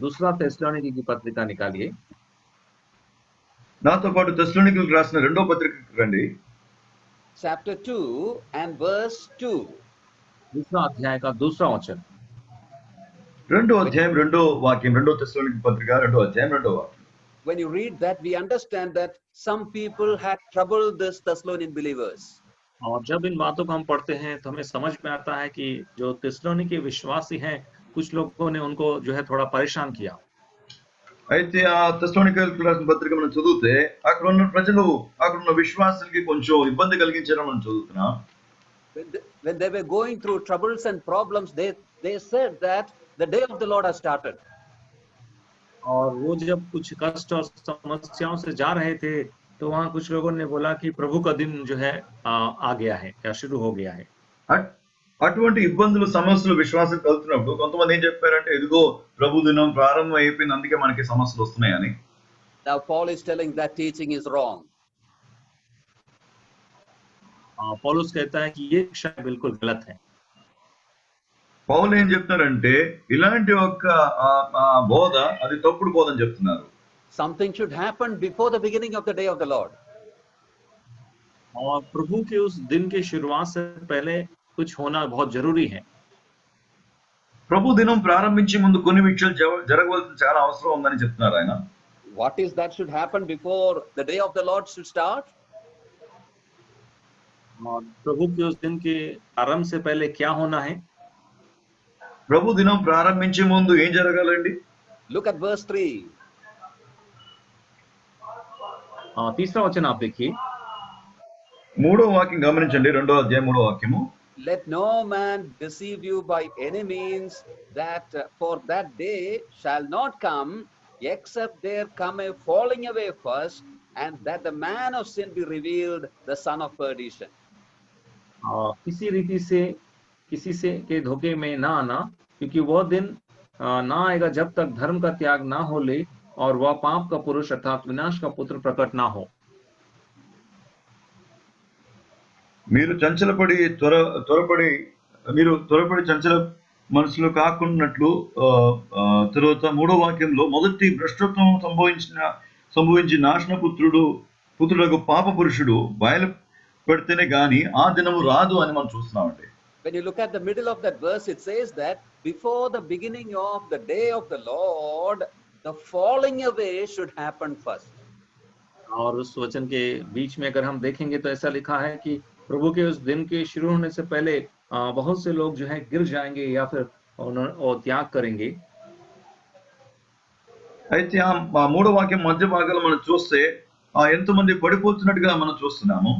दूसरा थेस्सलोनिकी की पत्रिका निकालिए। నాతో పాటు తెస్సలోనికీయులకు రాసిన రెండో పత్రికకి రండి. Chapter 2 and verse 2. दूसरा अध्याय का दूसरा वचन। రెండో అధ్యాయం రెండో వాక్యం, రెండో తెస్సలోనికీ పత్రిక రెండో అధ్యాయం రెండో వాక్యం. When you read that, we understand that some people had troubled this Thessalonian believers. और जब इन बातों को हम पढ़ते हैं तो हमें समझ में आता है कि जो थिस्सलुनीके विश्वासी हैं, कुछ लोगों ने उनको जो है थोड़ा परेशान किया। అయితే ఆ తెస్సలోనికీయులకు రాసిన పత్రిక మనం చదివితే అక్కడ ఉన్న ప్రజలు, అక్కడ ఉన్న విశ్వాసులకి కొంచెం ఇబ్బంది కలిగించారని మనం చదువుతున్నాం. When they were going through troubles and problems, they said that the day of the Lord has started. और वो जब कुछ कष्ट और समस्याओं से जा रहे थे तो वहाँ कुछ लोगों ने बोला कि प्रभु का दिन जो है आ गया है या शुरू हो गया है। అటువంటి ఇబ్బందులు, సమస్యలు విశ్వాసం కలుగుతున్నప్పుడు కొంతమంది ఏం చెప్పారంటే, ఇదిగో ప్రభు దినం ప్రారంభం అయిపోయింది, అందుకే మనకి సమస్యలు వస్తున్నాయని. Now Paul is telling that teaching is wrong. पौलुस कहता है कि ये शिक्षा बिल्कुल गलत है। పౌలు ఏం చెప్తున్నారంటే ఇలాంటి ఒక బోధ అది తప్పుడు బోధ అని చెప్తున్నారు. Something should happen before the beginning of the day of the Lord. और प्रभु के उस दिन की शुरुआत से पहले कुछ होना बहुत जरूरी है। ప్రభు దినం ప్రారంభించే ముందు కొన్ని విషయాలు జరగవలసిన చాలా అవసరం ఉందని చెప్తున్నారు ఆయన. What is that should happen before the day of the Lord should start? और प्रभु के उस दिन के आरंभ से पहले क्या होना है? ప్రభు దినం ప్రారంభించే ముందు ఏం జరగాలండి? Look at verse 3. तीसरा वचन आप देखिए। మూడో వాక్యం గమనించండి, 2వ అధ్యాయం 3వ వాక్యము. Let no man deceive you by any means, that for that day shall not come, except there come a falling away first, and that the man of sin be revealed, the son of perdition. किसी रीति से किसी से के धोखे में ना आना, क्योंकि वह दिन ना आएगा जब तक धर्म का त्याग ना हो ले और वह पाप का पुरुष अर्थात विनाश का पुत्र प्रकट ना हो। మీరు చంచలపడి త్వరపడి చంచల మనసులో కాకున్నట్లు తర్వాత 3వ వాక్యంలో మొదటి భ్రష్టత్వం సంభవించి నాశన పుత్రులకు పాప పురుషుడు బయలుపడితేనే గాని ఆ దినము రాదు అని మనం చూస్తున్నామండి. When you look at the middle of that verse, it says that before the beginning of the day of the Lord, the falling away should happen first. और उस वचन के बीच में अगर हम देखेंगे तो ऐसा लिखा है कि प्रभु के उस दिन के शुरू होने से पहले बहुत से लोग जो है गिर जाएंगे या फिर त्याग करेंगे। అయితే ఆ 3వ వాక్యం మధ్య భాగంలో మనం చూస్తే ఎంతమంది పడిపోతున్నట్టుగా మనం చూస్తున్నాము.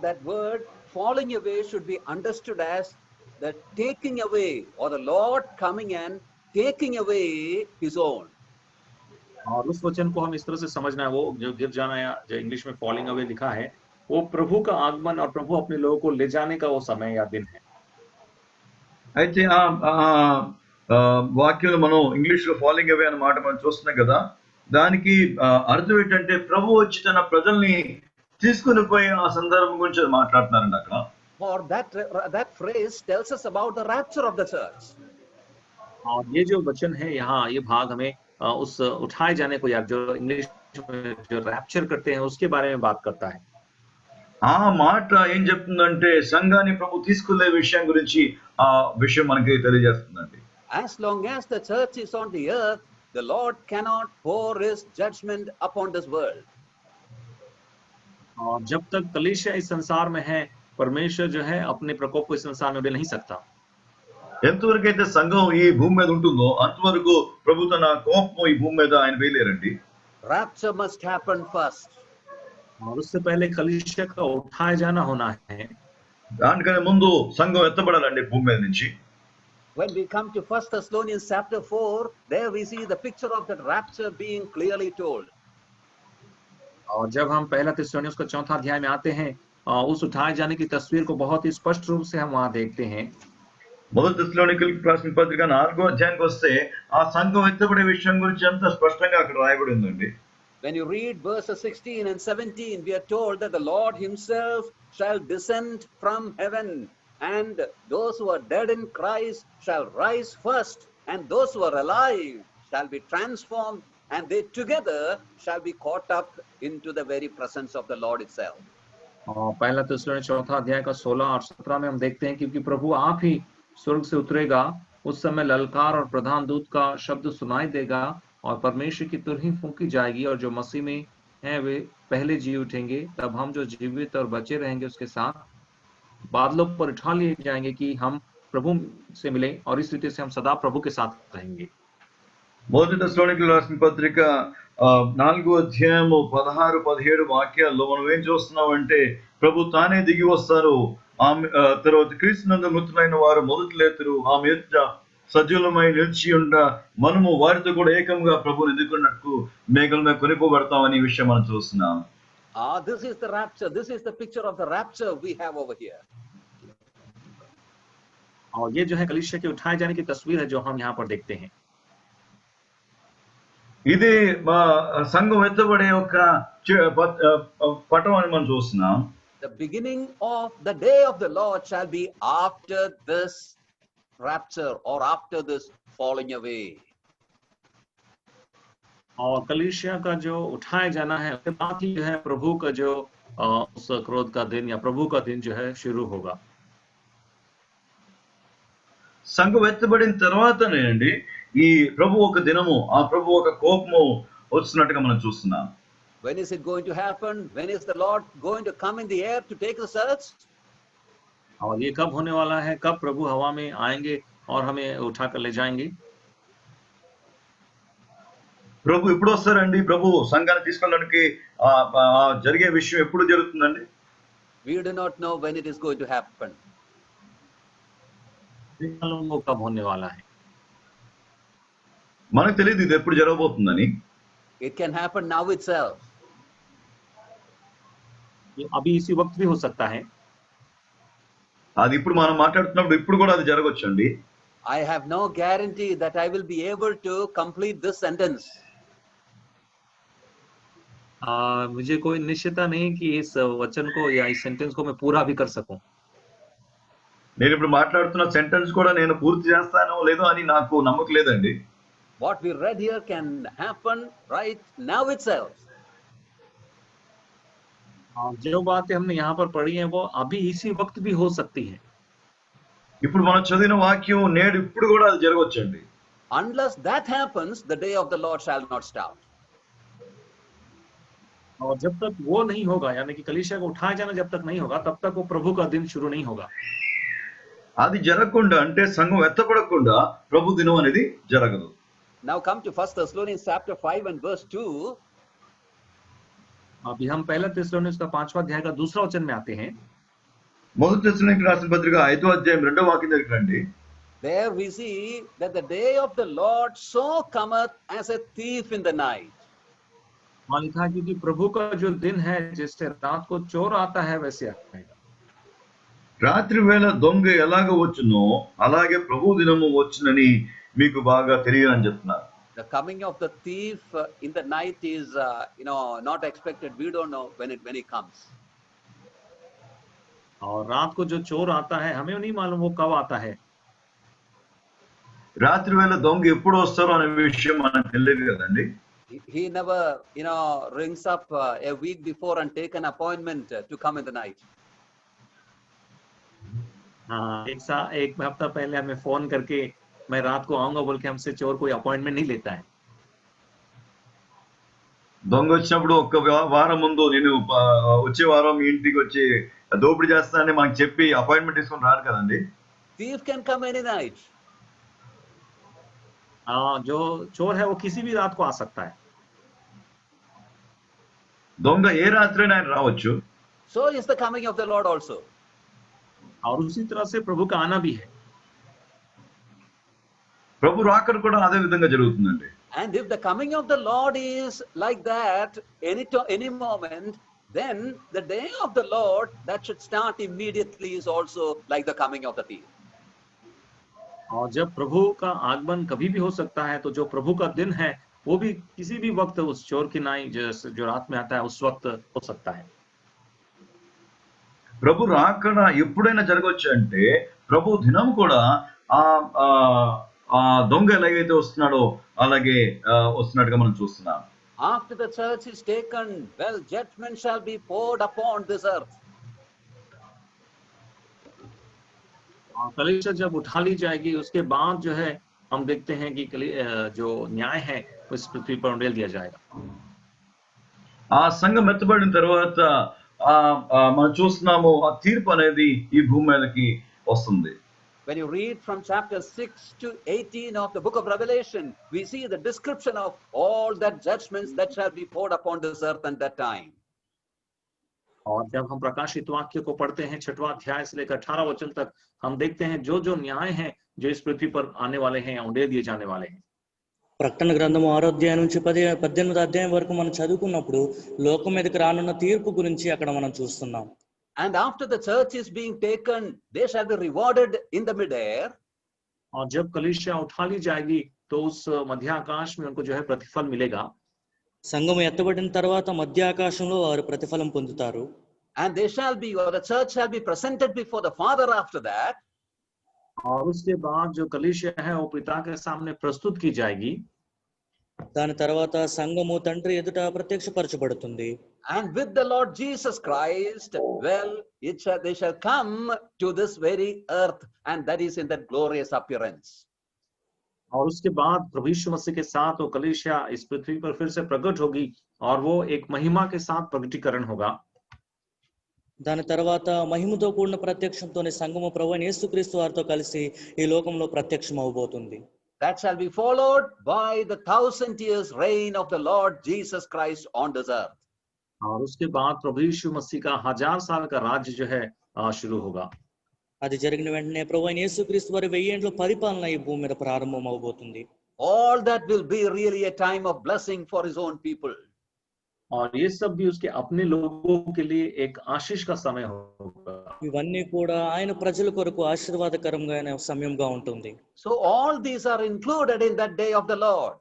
That word falling away should be understood as the taking away, or the Lord coming and taking away his own. और उस वचन को हम इस तरह से समझना है, वो जो गिर जाना या जो इंग्लिश में फॉलिंग अवे लिखा है, वो प्रभु का आगमन और प्रभु अपने लोगों को ले जाने का वो समय या दिन है। అయితే వాక్యంలో మనం ఇంగ్లీష్ లో ఫాలింగ్ అవే అనే మాట మనం చూస్తున్నాం కదా, దానికి అర్థం ఏంటంటే ప్రభు వచ్చి తన ప్రజల్ని తీసుకుని పోయి ఆ సందర్భం గురించి మాట్లాడుతున్నారండి అక్కడ. For that phrase tells us about the rapture of the church. और ये जो वचन है यहाँ, ये भाग हमें उस उठाए जाने को, या जो इंग्लिश में जो रैप्चर करते हैं उसके बारे में बात करता है। ఆ మాట ఏం చెప్తుందంటే సంఘాన్ని ప్రభు తీసుకునే విషయం గురించి ఆ విషయం మనకి తెలియజేస్తుందండి. As long as the church is on the earth, the Lord cannot pour his judgment upon this world. और जब तक कलीसिया इस संसार में है, परमेश्वर जो है अपने प्रकोप को इस संसार में भी नहीं सकता। ఎంతవరకు అయితే సంఘం ఈ భూమి మీద ఉంటుందో అంతవరకు ప్రభు తన కోపం ఈ భూమి మీద ఆయన వేయలేరండి. Rapture must happen first. और उससे पहले कलीसिया का उठाए जाना होना है। దానికన్నా ముందు సంఘం ఎత్తబడాలండి భూమి మీద నుంచి. When we come to 1 Thessalonians chapter 4, there we see the picture of that rapture being clearly told. और जब हम पहला थिस्सलुनीस का 4वां अध्याय में आते हैं, उस उठाए जाने की तस्वीर को बहुत ही स्पष्ट रूप से हम वहां देखते हैं। మొదటి తెస్సలోనికీయులకు రాసిన పత్రిక 4వ అధ్యాయానికి వస్తే ఆ సంఘం ఎత్తబడే విషయం గురించి అంత స్పష్టంగా అక్కడ రాయబడి ఉందండి. When you read verses 16 and 17, we are told that the Lord himself shall descend from heaven, and those who are dead in Christ shall rise first, and those who are alive shall be transformed, and they together shall be caught up into the very presence of the Lord itself. पहला थिस्सलुनीस 4वां अध्याय का 16 और 17 में हम देखते हैं, क्योंकि प्रभु आप ही स्वर्ग से उतरेगा, उस समय ललकार और प्रधान दूत का शब्द सुनाई देगा और परमेश्वर की तुरही फूंकी जाएगी, और जो मसीह में हैं वे पहले जी उठेंगे। तब हम जो जीवित और बचे रहेंगे उसके साथ बादलों पर उठा लिए जाएंगे कि हम प्रभु से मिलें, और इस रीति से हम सदा प्रभु के साथ रहेंगे। మొదటి తెస్సలోనికీయులకు రాసిన పత్రిక 4వ అధ్యాయము 16-17 వాక్యాల్లో మనం ఏం చూస్తున్నామంటే ప్రభు తానే దిగి వస్తారు. తర్వాత క్రీస్తునందు మృతులైన వారు మొదటి లేతురు, ఆమె ఎదుట సజీవులమై నిలిచి ఉండ మనము వారితో కూడా ఏకంగా ప్రభువుని ఎదుర్కొన్నట్టు మేఘల మీద కొనిపోబడతామని ఈ విషయం మనం చూస్తున్నాం. This is the rapture. This is the picture of the rapture we have over here. और ये जो है कलीसिया के उठाए जाने की तस्वीर है जो हम यहाँ पर देखते हैं। ఇది సంఘం ఎత్తబడే ఒక పటం అని మనం చూస్తున్నాం. The beginning of the day of the Lord shall be after this rapture, or after this falling away. और कलीसिया का जो उठाए जाना है उसके बाद ही जो है प्रभु का जो उस क्रोध का दिन या प्रभु का दिन जो है शुरू होगा। సంఘం ఎత్తబడిన తర్వాతనే అండి ఈ ప్రభు ఒక దినము, ఆ ప్రభు ఒక కోపము వస్తున్నట్టుగా మనం చూస్తున్నాం. When is it going to happen? When is the Lord going to come in the air to take the church? और ये कब होने वाला है, कब प्रभु हवा में आएंगे और हमें उठाकर ले जाएंगे? ప్రభు ఎప్పుడు వస్తారండి? ప్రభు సంఘాన్ని తీసుకెళ్ళడానికి జరిగే విషయం ఎప్పుడు జరుగుతుందండి? We do not know when it is going to happen. वो कब होने वाला है? మనకు తెలియదు ఇది ఎప్పుడు జరగబోతుందని. It can happen now itself. ये अभी इसी वक्त भी हो सकता है. అది ఇప్పుడు మనం మాట్లాడుతున్నప్పుడు ఇప్పుడు కూడా అది జరగొచ్చండి. I have no guarantee that I will be able to complete this sentence. मुझे कोई निश्चितता नहीं कि इस वचन को या इस सेंटेंस को मैं पूरा भी कर सकूं. నేను ఇప్పుడు మాట్లాడుతున్న సెంటెన్స్ కూడా నేను పూర్తి చేస్తానో లేదో అని నాకు నమ్మకం లేదండి. What we read here can happen right now itself. जो बातें हमने यहाँ पर पढ़ी हैं वो अभी इसी वक्त भी हो सकती है. ఇప్పుడు మనం చదివిన వాక్యం నేడు ఇప్పుడు కూడా అది జరగొచ్చండి. Unless that happens, the day of the Lord shall not start. और जब तक वो नहीं होगा, यानी कि कलीसिया को उठाया जाना जब तक नहीं होगा, तब तक वो प्रभु का दिन शुरू नहीं होगा. అది జరగకుండా అంటే సంఘం ఎత్తపడకుండా ప్రభు దినం అనేది జరగదు. Now come to 1 Thessalonians chapter 5 and verse 2. अभी हम पहला थिस्सलुनीस का 5वां अध्याय का दूसरा वचन में आते हैं. మొదటి తెస్సలోనికీయులకు రాసిన పత్రిక 5వ అధ్యాయం 2వ వాక్యం దగ్గరికి రండి. There we see that the day of the Lord so cometh as a thief in the night. वहां लिखा है क्योंकि प्रभु का जो दिन है जिससे रात को चोर आता है वैसे आएगा. రాత్రి వేళ దొంగ ఎలాగ వచ్చునో అలాగే ప్రభు దినము వచ్చునని మీకు బాగా తెలియని చెప్తున్నారు. The coming of the thief in the night is not expected. We don't know when it comes. और रात को जो चोर आता है हमें नहीं मालूम वो कब आता है. రాత్రి వేళ దొంగ ఎప్పుడు వస్తారో అనే విషయం మనకు తెలియదు కదండి. He never rings up a week before and take an appointment to come in the night. एक हफ्ता पहले हमें फोन करके मैं रात को आऊंगा बोल के हमसे चोर कोई अपॉइंटमेंट नहीं लेता है. దొంగ వచ్చినప్పుడు ఒక్క వారం ముందు నేను వచ్చే వారం మీ ఇంటికి వచ్చి దోపిడీ చేస్తానని మనకు చెప్పి అపాయింట్మెంట్ తీసుకొని రారు కదండి. Thief can come any night. जो चोर है वो किसी भी रात को आ सकता है. దొంగ ఏ రాత్రైనా ఆయన రావచ్చు. So is the coming of the Lord also. और उसी तरह से प्रभु का आना भी है. ప్రభు రాకడ కూడా అదే విధంగా జరుగుతుందండి. And if the coming of the Lord is like that any moment, then the day of the Lord that should start immediately is also like the coming of the thief. और जब प्रभु का आगमन कभी भी हो सकता है, तो जो प्रभु का दिन है वो भी किसी भी वक्त उस चोर की नाई जो रात में आता है उस वक्त हो सकता है. ప్రభు రాకడ ఎప్పుడైనా జరగవచ్చు అంటే ప్రభు దినం కూడా ఆ దొంగ ఎలాగైతే వస్తున్నాడో అలాగే వస్తున్నట్టుగా మనం చూస్తున్నాం. After the church is taken, well, judgment shall be poured upon this earth. कलीसिया जब उठा ली जाएगी उसके बाद जो है हम देखते हैं कि जो न्याय है उस पृथ्वी पर उंडेल दिया जाएगा. ఆ సంఘం ఎత్తబడిన తర్వాత మనం చూస్తున్నాము ఆ తీర్పు అనేది ఈ భూమి మీదకి వస్తుంది. When you read from chapter 6 to 18 of the book of Revelation, we see the description of all that judgments that shall be poured upon this earth at that time. और जब हम प्रकाशित वाक्य को पढ़ते हैं 6वां अध्याय से लेकर 18 वचन तक हम देखते हैं जो जो न्याय हैं जो इस पृथ्वी पर आने वाले हैं या उंडेल दिए जाने वाले हैं. ప్రకటన గ్రంథము 6వ అధ్యాయం నుంచి 18వ అధ్యాయం వరకు మనం చదువుకున్నప్పుడు లోకం మీదకి రానున్న తీర్పు గురించి అక్కడ మనం చూస్తున్నాం. And after the church is being taken, they shall be rewarded in the mid-air. और जब कलीसिया उठा ली जाएगी तो उस मध्य आकाश में उनको जो है प्रतिफल मिलेगा. సంఘము ఎత్తబడిన తర్వాత మధ్య ఆకాశంలో వారు ప్రతిఫలం పొందుతారు. And they shall be, or the church shall be presented before the Father after that. और उसके बाद जो कलीसिया है वो पिता के सामने प्रस्तुत की जाएगी. దాని తర్వాత సంఘము తండ్రి ఎదుట ప్రత్యక్షపరచబడుతుంది. And with the Lord Jesus Christ, well, they shall come to this very earth, and that is in that glorious appearance. और उसके बाद प्रभु यीशु मसीह के साथ वो कलीसिया इस पृथ्वी पर फिर से प्रकट होगी और वो एक महिमा के साथ प्रकटीकरण होगा। దాని తర్వాత మహిమతో కూడిన ప్రత్యక్షంతోనే సంఘము ప్రభువైన యేసుక్రీస్తు వారితో కలిసి ఈ లోకంలో ప్రత్యక్షం అవబోతుంది. That shall be followed by the 1,000 years reign of the Lord Jesus Christ on this earth. और उसके बाद प्रभु यीशु मसीह का 1000 साल का राज्य जो है शुरू होगा। అది జరిగిన వెంటనే ప్రభువైన యేసుక్రీస్తు వారి 1000 ఏండ్ల పరిపాలన ఈ భూమి మీద ప్రారంభం అవబోతుంది. All that will be really a time of blessing for his own people. और ये सब भी उसके अपने लोगों के लिए एक आशीष का समय होगा। ఇవన్నీ కూడా ఆయన ప్రజల కొరకు ఆశీర్వాదకరంగా సమయంగా ఉంటుంది. So all these are included in that day of the Lord.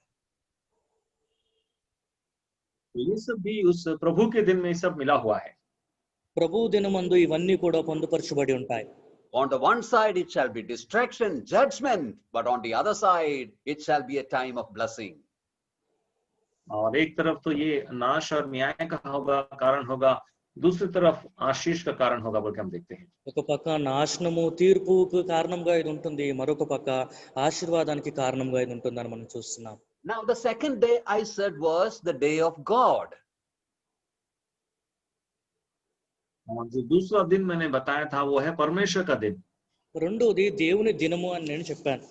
ये सब भी उस प्रभु के दिन में सब मिला हुआ है। ప్రభు దినమందు ఇవన్నీ కూడా పొందుపరచబడి ఉంటాయి. On the one side it shall be destruction, judgment, but on the other side it shall be a time of blessing. और एक तरफ तो ये नाश और न्याय का होगा कारण होगा, दूसरी तरफ आशीष का कारण होगा बोल के हम देखते हैं। ఒక పక్క నాశనము తీర్పుకు కారణంగా ఇది ఉంటుంది, మరొక పక్క ఆశీర్వాదానికి కారణంగా ఇది ఉంటుందని మనం చూస్తున్నాం. Now the second day I said was the day of God. और जो दूसरा दिन मैंने बताया था वो है परमेश्वर का दिन। రెండోది దేవుని దినము అని నేను చెప్పాను.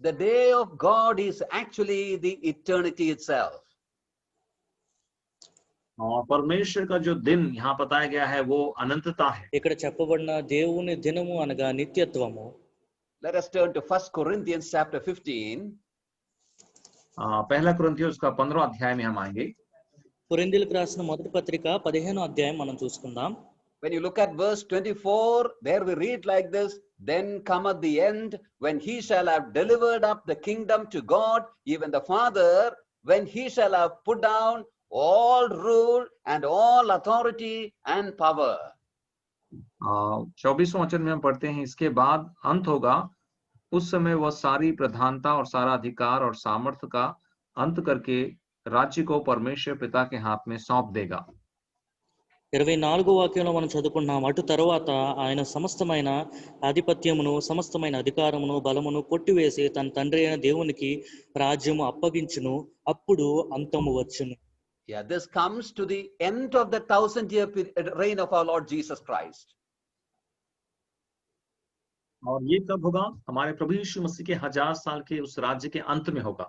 The day of God is actually the eternity itself. और परमेश्वर का जो दिन यहाँ बताया गया है वो अनंतता है। ఇక్కడ చెప్పబడిన దేవుని దినము అనగా నిత్యత్వము. Let us turn to 1 Corinthians chapter 15. पहला कुरिन्थियों का 15वां अध्याय में हम आएंगे। కొరింథీయులకు రాసిన మొదటి పత్రిక 15వ అధ్యాయం మనం చూసుకుందాం. When you look at verse 24, there we read like this: Then cometh the end, when he shall have delivered up the kingdom to God, even the Father, when he shall have put down all rule and all authority and power. 24वां वचन में हम पढ़ते हैं, इसके बाद अंत होगा, उस समय वह सारी प्रधानता और सारा अधिकार और सामर्थ्य का अंत करके राज्य को परमेश्वर पिता के हाथ में सौंप देगा। 24వ వాక్యంలో మనం చదువుకున్నాం, అటు తరువాత ఆయన సమస్తమైన ఆధిపత్యమును సమస్తమైన అధికారమును బలమును కొట్టివేసి తన తండ్రి అయిన దేవునికి రాజ్యము అప్పగించును, అప్పుడు అంతము వచ్చును. Yeah, this comes to the end of the 1,000-year reign of our Lord Jesus Christ. और ये कब होगा? हमारे प्रभु यीशु मसीह के 1000 साल के उस राज्य के अंत में होगा।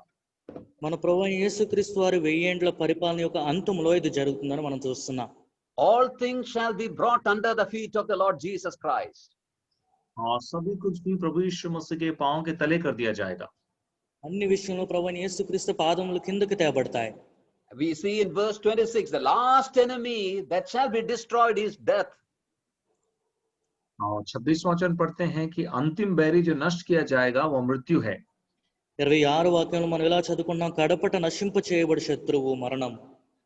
మన ప్రభువైన యేసుక్రీస్తు వారి 1000 ఏండ్ల పరిపాలన యొక్క అంతములో ఇది జరుగుతుందని మనం చూస్తున్నాం. All things shall be brought under the feet of the Lord Jesus Christ. और सभी कुछ भी प्रभु यीशु मसीह के पांव के तले कर दिया जाएगा। అన్ని విషయంలో ప్రభువైన యేసుక్రీస్తు పాదముల కిందకి తేబడతాయి. We see in verse 26, the last enemy that shall be destroyed is death. और 26वां वचन पढ़ते हैं कि अंतिम बैरी जो नष्ट किया जाएगा वो मृत्यु है। 26 వాక్యంలో మనం ఇలా చదువుకున్నాం, కడపట నశింప చేయబడి శత్రువు మరణం.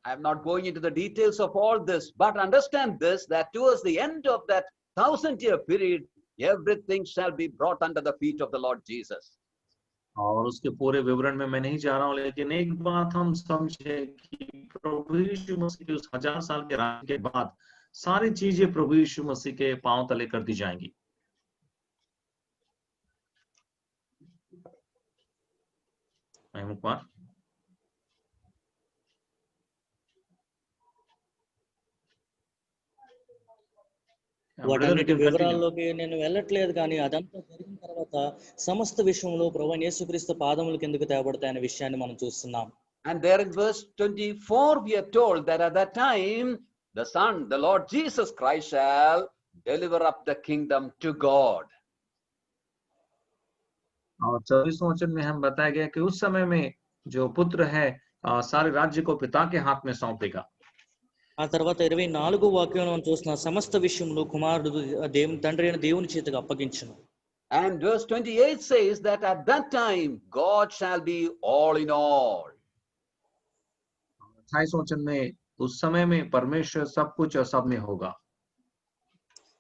I am not going into the details of all this, but understand this, that towards the end of that 1,000-year period, everything shall be brought under the feet of the Lord Jesus. और उसके पूरे विवरण में मैं नहीं जा रहा हूं, लेकिन एक बात हम समझे कि प्रभु यीशु मसीह के उस 1000 साल के राज्य के बाद सारी चीजें प्रभु यीशु मसीह के पांव तले कर दी जाएंगी। कुमार వాటన్నిటి వివరాల్లోకి నేను వెళ్ళట్లేదు, కానీ అదంతా జరిగిన తర్వాత సమస్త విషయంలో ప్రభువైన యేసుక్రీస్తు పాదముల కిందకు తేబడతాయనే విషయాన్ని మనం చూస్తున్నాం. And there in verse 24 we are told that at that time the Son, the Lord Jesus Christ, shall deliver up the kingdom to God. और 24वां वचन में हम बताया गया कि उस समय में जो पुत्र है सारे राज्य को पिता के हाथ में सौंप देगा। ఆ తర్వాత 24వ వాక్యంలో మనం చూస్తున్న సమస్త విషయంలో కుమారుడు దేవుని తండ్రి అయిన దేవుని చేతికి అప్పగించును. And verse 28 says that at that time God shall be all in all. 28वां वचन में उस समय में परमेश्वर सब कुछ और सब में होगा।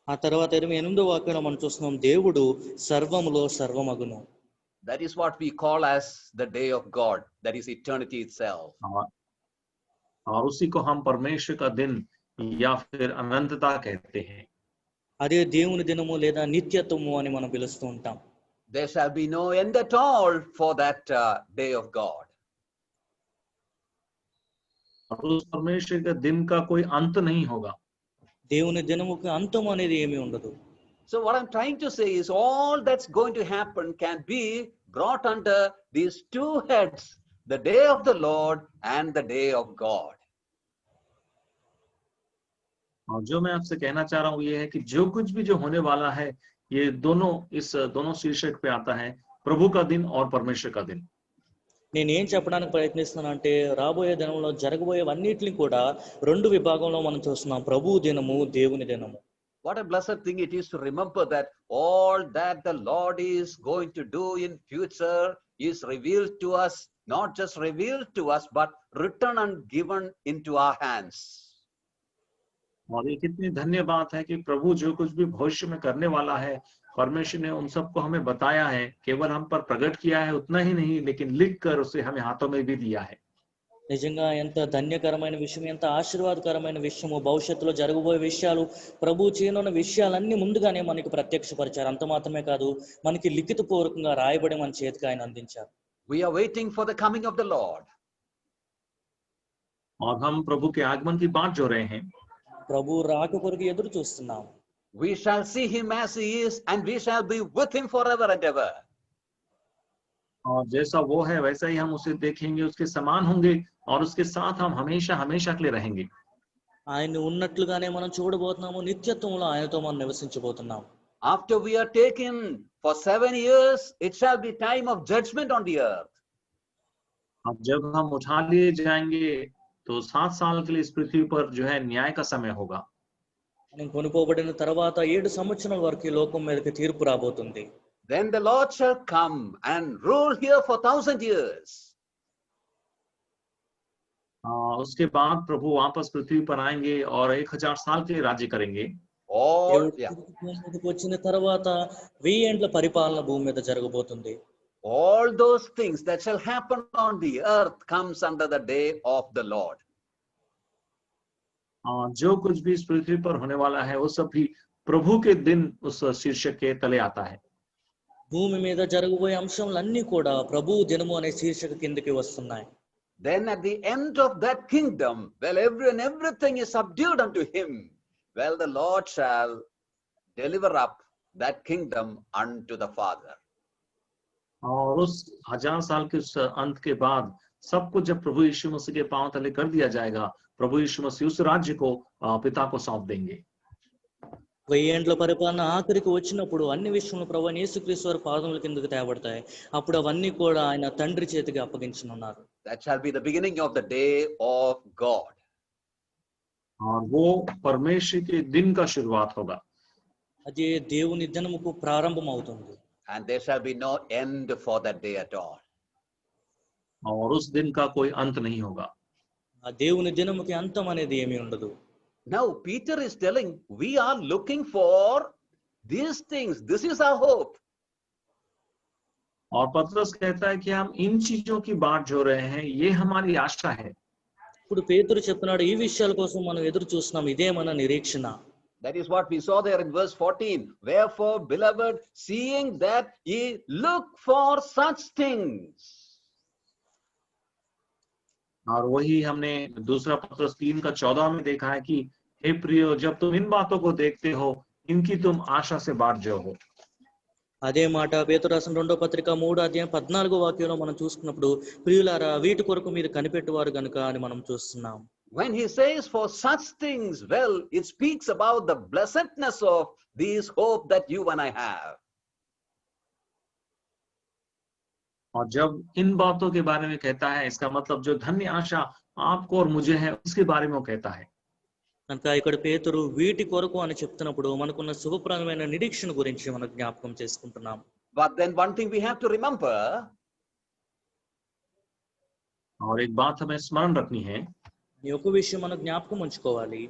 ఆ తర్వాత 28వ వాక్యంలో మనం చూస్తున్నాం, దేవుడు సర్వములో సర్వమగును. That is what we call as the day of God, that is eternity itself. और उसी को हम परमेश्वर का दिन या फिर अनंतता कहते हैं। అదే దేవుని దినము లేదా నిత్యత్వము అని మనం పిలుస్తూ ఉంటాం. there shall be no end at all for that day of God. और उस परमेश्वर के दिन का कोई अंत नहीं होगा। దేవుని దినముకు అంతం అనేది ఏమీ ఉండదు. So what I'm trying to say is all that's going to happen can be brought under these two heads, the day of the Lord and the day of God. और जो मैं आपसे कहना चाह रहा हूँ ये है कि जो कुछ भी जो होने वाला है ये दोनों शीर्षक पे आता है, प्रभु का दिन और परमेश्वर का दिन। నేనేం చెప్పడానికి ప్రయత్నిస్తున్నానంటే రాబోయే దినంలో జరగబోయేవన్నిటిని కూడా రెండు విభాగంలో మనం చూస్తున్నాం, ప్రభువు దినము, దేవుని దినము. What a blessed thing it is to remember that all that the Lord is going to do in future is revealed to us, not just revealed to us, but written and given into our hands. और ये कितनी धन्य बात है कि प्रभु जो कुछ भी भविष्य में करने वाला है, परमेश्वर ने उन सबको हमें बताया है, केवल हम पर प्रकट किया है उतना ही नहीं, लेकिन लिख कर उसे हमें हाथों में भी दिया है। నిజంగా ఎంత ధన్యకరమైన విషయం, ఎంత ఆశీర్వాదకరమైన విషయము. భవిష్యత్తులో జరగబోయే విషయాలు, ప్రభు చేయనున్న విషయాలన్నీ ముందుగానే మనకి ప్రత్యక్షపరిచారు. అంత మాత్రమే కాదు, మనకి లిఖిత పూర్వకంగా రాయబడి మన చేతికి ఆయన అందించారు. We are waiting for the coming of the Lord. और हम प्रभु के आगमन की बात जो रहे हैं, ప్రభు రాక కొరకు ఎదురు చూస్తున్నాం. We shall see him as he is and we shall be with him forever and ever. और जैसा वो है वैसा ही हम उसे देखेंगे, उसके समान होंगे और उसके साथ हम हमेशा हमेशा के लिए रहेंगे। ఆయన్ని ఉన్నట్లుగానే మనం చూడబోతున్నాము, నిత్యత్వంలో ఆయనతో మనం నివసించబోతున్నాం. After we are taken for 7 years, it shall be time of judgment on the earth. अब जब हम उठा लिए जाएंगे तो 7 साल के लिए इस पृथ्वी पर जो है न्याय का समय होगा। మనం కొనుకోబడిన తర్వాత 7 సంవత్సరాల వరకు ఈ లోకం మీదకి తీర్పు రాబోతుంది. Then the Lord shall come and rule here for 1000 years. उसके बाद प्रभु वापस पृथ्वी पर आएंगे और 1000 साल के लिए राज्य करेंगे। వచ్చిన తర్వాత 1000 ఏండ్ల పరిపాలన భూమి మీద జరగబోతుంది. All those things that shall happen on the earth comes under the day of the Lord. जो कुछ भी इस पृथ्वी पर होने वाला है वो सब भी प्रभु के दिन उस शीर्षक के तले आता है। భూమి మీద జరగబోయే అంశాలన్నీ కూడా ప్రభు దినము అనే శీర్షిక కిందకి వస్తున్నాయి. Then at the end of that kingdom, well, everything is subdued unto him. Well, the Lord shall deliver up that kingdom unto the Father. और उस 1000 साल के उस अंत के बाद सब कुछ जब प्रभु यीशु मसीह के पांव तले कर दिया जाएगा, प्रभु यीशु मसीह उस राज्य को पिता को सौंप देंगे। 1000 ఏండ్ల పరిపాలన ఆఖరికి వచ్చినప్పుడు అన్ని విషయంలో ప్రభు యేసుక్రీస్తు వారి పాదముల కిందకి తేబడతాయి. అప్పుడు అవన్నీ కూడా ఆయన తండ్రి చేతికి అప్పగించనున్నారు. That shall be the beginning of the day of God. और वो परमेश्वर के दिन का शुरुआत होगा. అదే దేవుని దినముకు ప్రారంభం అవుతుంది. And there shall be no end for that day at all. और उस दिन का कोई अंत नहीं होगा. ఆ దేవుని దినముకి అంతం అనేది ఏమీ ఉండదు. Now Peter is telling, we are looking for these things. This is our hope. और पतरस कहता है कि हम इन चीजों की बात जो रहे हैं, ये हमारी आशा है. ఇప్పుడు పేతురు చెప్తున్నాడు, ఈ విషయాల కోసం మనం ఎదురు చూస్తున్నాం, ఇదే మన నిరీక్షణ. That is what we saw there in verse 14. Wherefore, beloved, seeing that ye look for such things. और वही हमने दूसरा पत्रस 3 का 14 में देखा है कि हे प्रियो, जब तुम इन बातों को देखते हो, इनकी तुम आशा से बाट जो हो. అదే మాట పేతురు రాసిన 2వ పత్రిక 3వ అధ్యాయం 14వ వాక్యంలో మనం చూసుకున్నప్పుడు, ప్రియులారా వీటి కొరకు మీరు కనిపెట్టువారు గనుక అని మనం చూస్తున్నాం. When he says for such things, well, it speaks about the blessedness of this hope that you and I have. और जब इन बातों के बारे में कहता है, इसका मतलब जो धन्य आशा आपको और मुझे है उसके बारे में वो कहता है. కనుక ఇక్కడ పేతురు వీటి కొరకు అని చెప్తున్నప్పుడు మనకున్న శుభప్రదమైన నిరీక్షణ గురించి మనం జ్ఞాపకం చేసుకుంటున్నాం. But then one thing we have to remember. और एक बात हमें स्मरण रखनी है. ఈ ఒక విషయం మనం జ్ఞాపకం ఉంచుకోవాలి.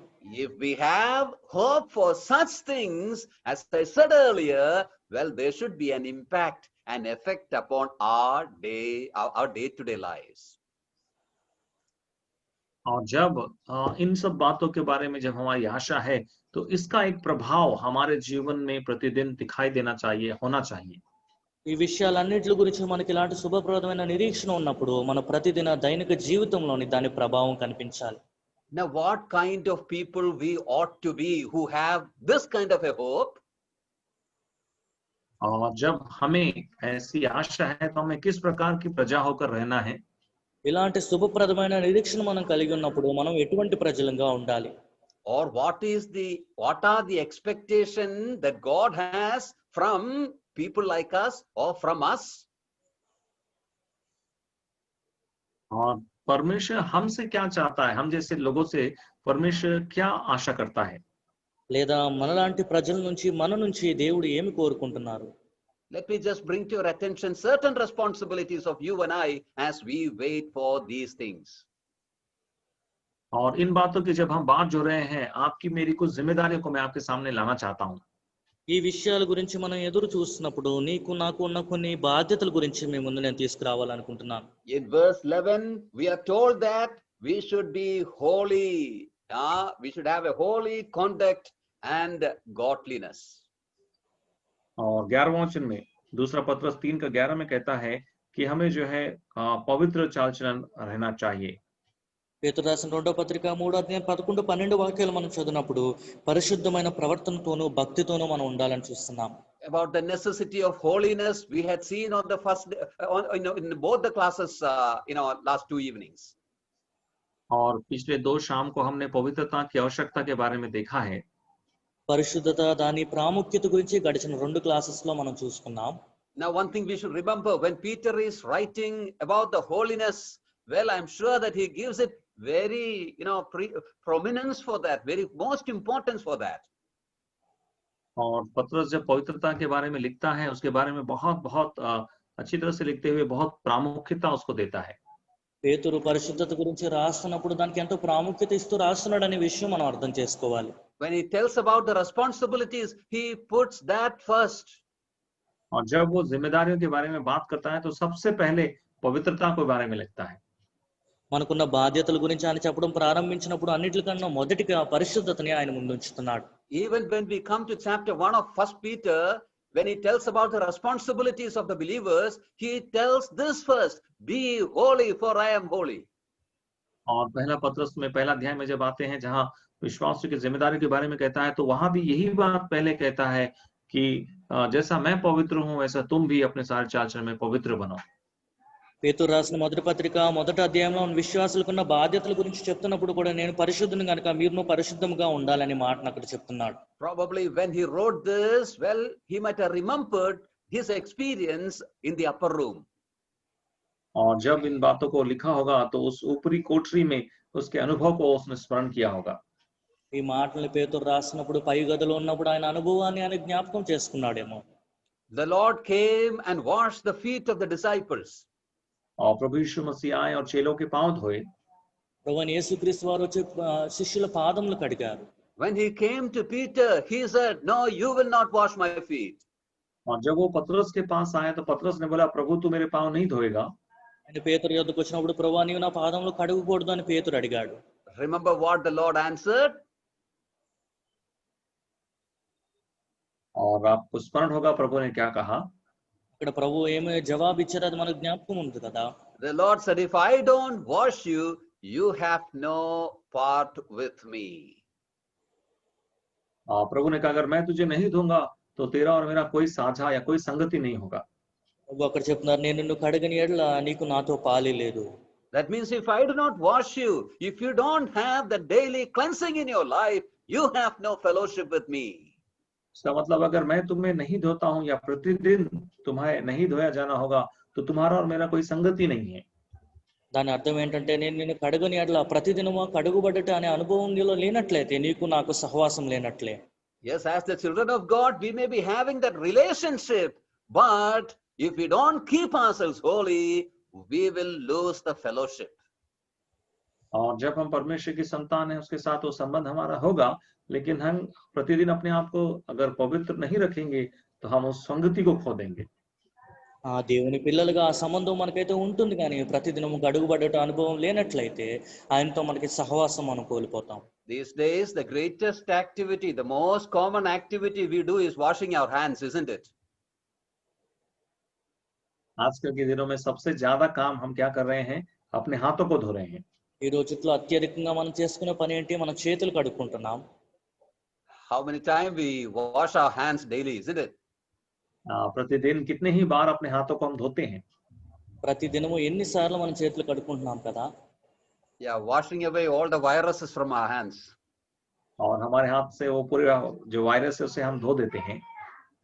If we have hope for such things, as I said earlier, well, there should be an impact, an effect upon our day-to-day lives. और जब इन सब बातों के बारे में जब हमारी आशा है, तो इसका एक प्रभाव हमारे जीवन में प्रतिदिन दिखाई देना चाहिए, होना चाहिए. ఈ విషయాలన్నిటి గురించి మనకి ఇలాంటి శుభప్రదమైన నిరీక్షణ ఉన్నప్పుడు మన ప్రతిదిన దైనిక జీవితంలోని దాని ప్రభావం కనిపించాలి. Now, what kind of people we ought to be who have this kind of a hope? और जब हमें ऐसी आशा है तो हमें किस प्रकार की प्रजा होकर रहना है? ఇలాంటి శుభప్రదమైన నిరీక్షణ మనం కలిగి ఉన్నప్పుడు మనం ఎటువంటి ప్రజలుగా ఉండాలి? Or what are the expectation that God has from people like us or from us? और परमेश्वर हमसे क्या चाहता है? हम जैसे लोगों से परमेश्वर क्या आशा करता है? లేదా మనలాంటి ప్రజల నుంచి మన నుంచి దేవుడు ఏమి కోరుకుంటున్నారు? Let me just bring to your attention certain responsibilities of you and I as we wait for these things. और इन बातों की जब हम बात जो रहे हैं, आपकी मेरी कुछ जिम्मेदारियों को मैं आपके सामने लाना चाहता हूँ. ఈ విషయాల గురించి మనం ఎదురు చూస్తున్నప్పుడు నీకు నాకు ఉన్న కొన్ని బాధ్యతల గురించి మీ ముందు నేను తీసుకురావాలనుకుంటున్నాను. In verse 11, we are told that we should be holy. We should have a holy conduct and godliness. और 11वें वचन में दूसरा पत्रस 3 का 11 में कहता है कि हमें जो है पवित्र चाल चलन रहना चाहिए. పేతురు రాసిన 2వ పత్రిక 3వ అధ్యాయం 11, 12 వాక్యాలు మనం చదివినప్పుడు పరిశుద్ధమైన ప్రవర్తనతోనూ భక్తితోనూ మనం ఉండాలని చూస్తున్నాం. About the necessity of holiness, we had seen on the first in both the classes last 2 evenings. और पिछले 2 शाम को हमने पवित्रता की आवश्यकता के बारे में देखा है. పరిశుద్ధత దాని ప్రాముఖ్యత గురించి గడిచిన 2 క్లాసెస్ లో మనం చూసుకున్నాం. Now, one thing we should remember, when Peter is writing about the holiness, well, I'm sure that he gives it very prominence for that, very most importance for that. और पत्रस जब पवित्रता के बारे में लिखता है, उसके बारे में बहुत बहुत अच्छी तरह से लिखते हुए बहुत प्रामुख्यता उसको देता है. పేతురు పరిశుద్ధత గురించి రాస్తున్నప్పుడు దానికి ఎంతో ప్రాముఖ్యత ఇస్తూ రాస్తున్నాడు అనే విషయం మనం అర్థం చేసుకోవాలి. When he tells about the responsibilities, he puts that first. और जब वो जिम्मेदारियों के बारे में बात करता है तो सबसे पहले पवित्रता के बारे में लिखता है. మనకున్న బాధ్యతల గురించి ఆయన చెప్పడం ప్రారంభించినప్పుడు అన్నిటికన్నా మొదటిగా పరిశుద్ధతని ఆయన ముందుంచుతున్నాడు. Even when we come to chapter 1 of 1 Peter, when he tells about the responsibilities of the believers, he tells this first: be holy, for I am holy. और पहला पत्रस में पहला अध्याय में जब आते हैं जहां विश्वासियों की जिम्मेदारी के बारे में कहता है, तो वहां भी यही बात पहले कहता है कि जैसा मैं पवित्र हूं वैसा तुम भी अपने सारे चाल चलन में पवित्र बनो. పేతురు రాసిన మొదటి పత్రిక 1వ అధ్యాయంలో విశ్వాసులకున్న బాధ్యతల గురించి చెప్తున్నప్పుడు కూడా నేను పరిశుద్ధుని కనుక మీరును పరిశుద్ధంగా ఉండాలని మాటను అక్కడ చెప్తున్నాడు. Probably when he wrote this, well, he might have remembered his experience in the upper room. और जब इन बातों को लिखा होगा तो उस ऊपरी कोठरी में उसके अनुभव को उसने स्मरण किया होगा. ఈ మాటల్ని పేతురు రాసినప్పుడు పై గదిలో ఉన్నప్పుడు ఆయన అనుభవాన్ని ఆయన జ్ఞాపకం చేసుకున్నాడేమో. The Lord came and washed the feet of the disciples. और प्रभु यीशु मसीह आए और चेलों के पांव धोए. ప్రభువైన యేసుక్రీస్తు వారు వచ్చి శిష్యుల పాదములు కడిగారు. When he came to Peter, he said, "No, you will not wash my feet." और जब वो पतरस के पास आया तो पतरस ने बोला, प्रभु तू मेरे पांव नहीं धोएगा. ఆయన పేతురు యొద్దకు వచ్చినప్పుడు ప్రభువా నీవు నా పాదములు కడగకూడదు అని పేతురు అడిగాడు. Remember what the Lord answered? और आपको स्मरण होगा प्रभु ने क्या कहा. ఇక్కడ ప్రభు ఏమి జవాబు ఇచ్చారో అది మనకు జ్ఞాపకం ఉంది కదా. The Lord said, "If I don't wash you, you have no part with me." प्रभु ने कहा अगर मैं तुझे नहीं धोऊंगा तो तेरा और मेरा कोई साझा या कोई संगति नहीं होगा. ప్రభు అక్కడ చెప్తున్నారు నేను నిన్ను కడగని ఎడల నీకు నాతో పాలి లేదు. That means if I do not wash you, if you don't have the daily cleansing in your life, you have no fellowship with me. इसका मतलब अगर मैं तुम्हें नहीं धोता हूं या प्रतिदिन तुम्हें नहीं धोया जाना होगा तो तुम्हारा और मेरा कोई संगति नहीं है. దాని అర్థం ఏంటంటే నేను నిన్ను కడగని ఎడల ప్రతిదినము కడుగుబడట అనే అనుభవం నీలో లేనట్లయితే నీకు నాకు సహవాసం లేనట్లే. Yes, as the children of God, we may be having that relationship, but if we don't keep ourselves holy, we will lose the fellowship. और जब हम परमेश्वर की संतान हैं उसके साथ वो संबंध हमारा होगा, लेकिन हम प्रतिदिन अपने आप को अगर पवित्र नहीं रखेंगे तो हम उस संगति को खो देंगे. ఆ దేవుని పిల్లలుగా ఆ సంబంధం మనకైతే ఉంటుంది కానీ ప్రతిదినము గడుగుబడట అనుభవం లేనట్లయితే ఆయనతో మనకి సహవాసం మనం కోల్పోతాం. These days, the greatest activity, the most common activity we do is washing our hands, isn't it? आजकल के दिनों में सबसे ज्यादा काम हम क्या कर रहे हैं? अपने हाथों को धो रहे हैं। ఈ రోజుల్లో అత్యధికంగా మనం చేసుకునే పని ఏంటి? మన చేతులు కడుక్కుంటున్నాం. How many times we wash our hands daily, isn't it? प्रतिदिन कितने ही बार अपने हाथों को हम धोते हैं? ప్రతి దినము ఎన్నిసార్లు మనం చేతులు కడుక్కుంటున్నాం కదా? Yeah, washing away all the viruses from our hands. और हमारे हाथ से वो पूरे जो वायरस है उसे हम धो देते हैं।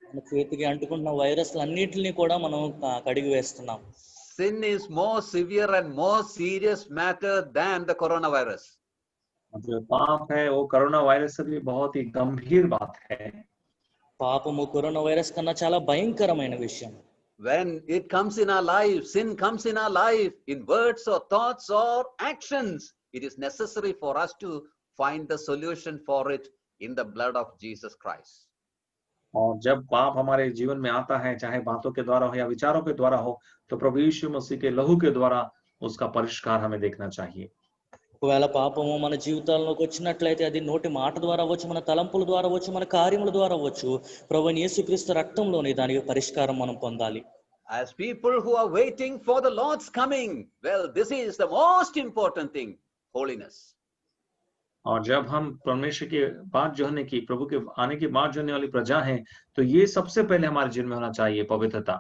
మన చేతికి అంటుకుంటున్న వైరస్లు అన్నిటిని కూడా మనం కడిగి వేస్తున్నాం. Sin is more severe and more serious matter than the coronavirus. जो पाप है वो कोरोना वायरस से भी बहुत ही गंभीर बात है। పాపము కరోనా వైరస్ కన్నా చాలా భయంకరమైన విషయం. When it comes in our life, sin comes in our life, in words or thoughts or actions, it is necessary for us to find the solution for it in the blood of Jesus Christ. और जब पाप हमारे जीवन में आता है, चाहे बातों के द्वारा हो या विचारों के द्वारा हो, तो प्रभु यीशु मसीह के लहू के द्वारा उसका परिष्कार हमें देखना चाहिए। ఒకవేళ పాపము మన జీవితాల్లోకి వచ్చినట్లయితే అది నోటి మాట ద్వారా అవ్వచ్చు, మన తలంపుల ద్వారా అవ్వచ్చు, మన కార్యముల ద్వారా అవ్వచ్చు, ప్రభువైన యేసుక్రీస్తు రక్తంలోని దానికి పరిష్కారం మనం పొందాలి. As people who are waiting for the Lord's coming, well, this is the most important thing, holiness. और जब हम परमेश्वर के बाद जो होने की, प्रभु के आने की बाद जो होने वाली प्रजा है, तो ये सबसे पहले हमारे जीवन में होना चाहिए पवित्रता।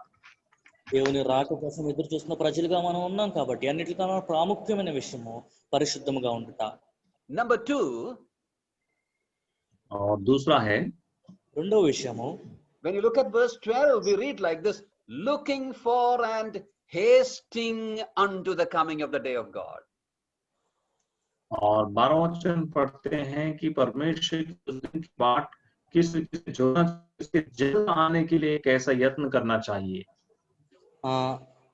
దేవుని రాక కోసం ఎదురు చూస్తున్న ప్రజలుగా మనం ఉన్నాం కాబట్టి అన్నిటికన్నా ప్రాముఖ్యమైన విషయము పరిశుద్ధముగా ఉండుట. Number 2, और दूसरा है, రెండో విషయము, when you look at verse 12, we read like this, looking for and hasting unto the coming of the day of God. और 12वां वचन पढ़ते हैं कि परमेश्वर की उस दिन की बाट किस रीति से जोड़ना, इसके जल्द आने के लिए कैसा यत्न करना चाहिए।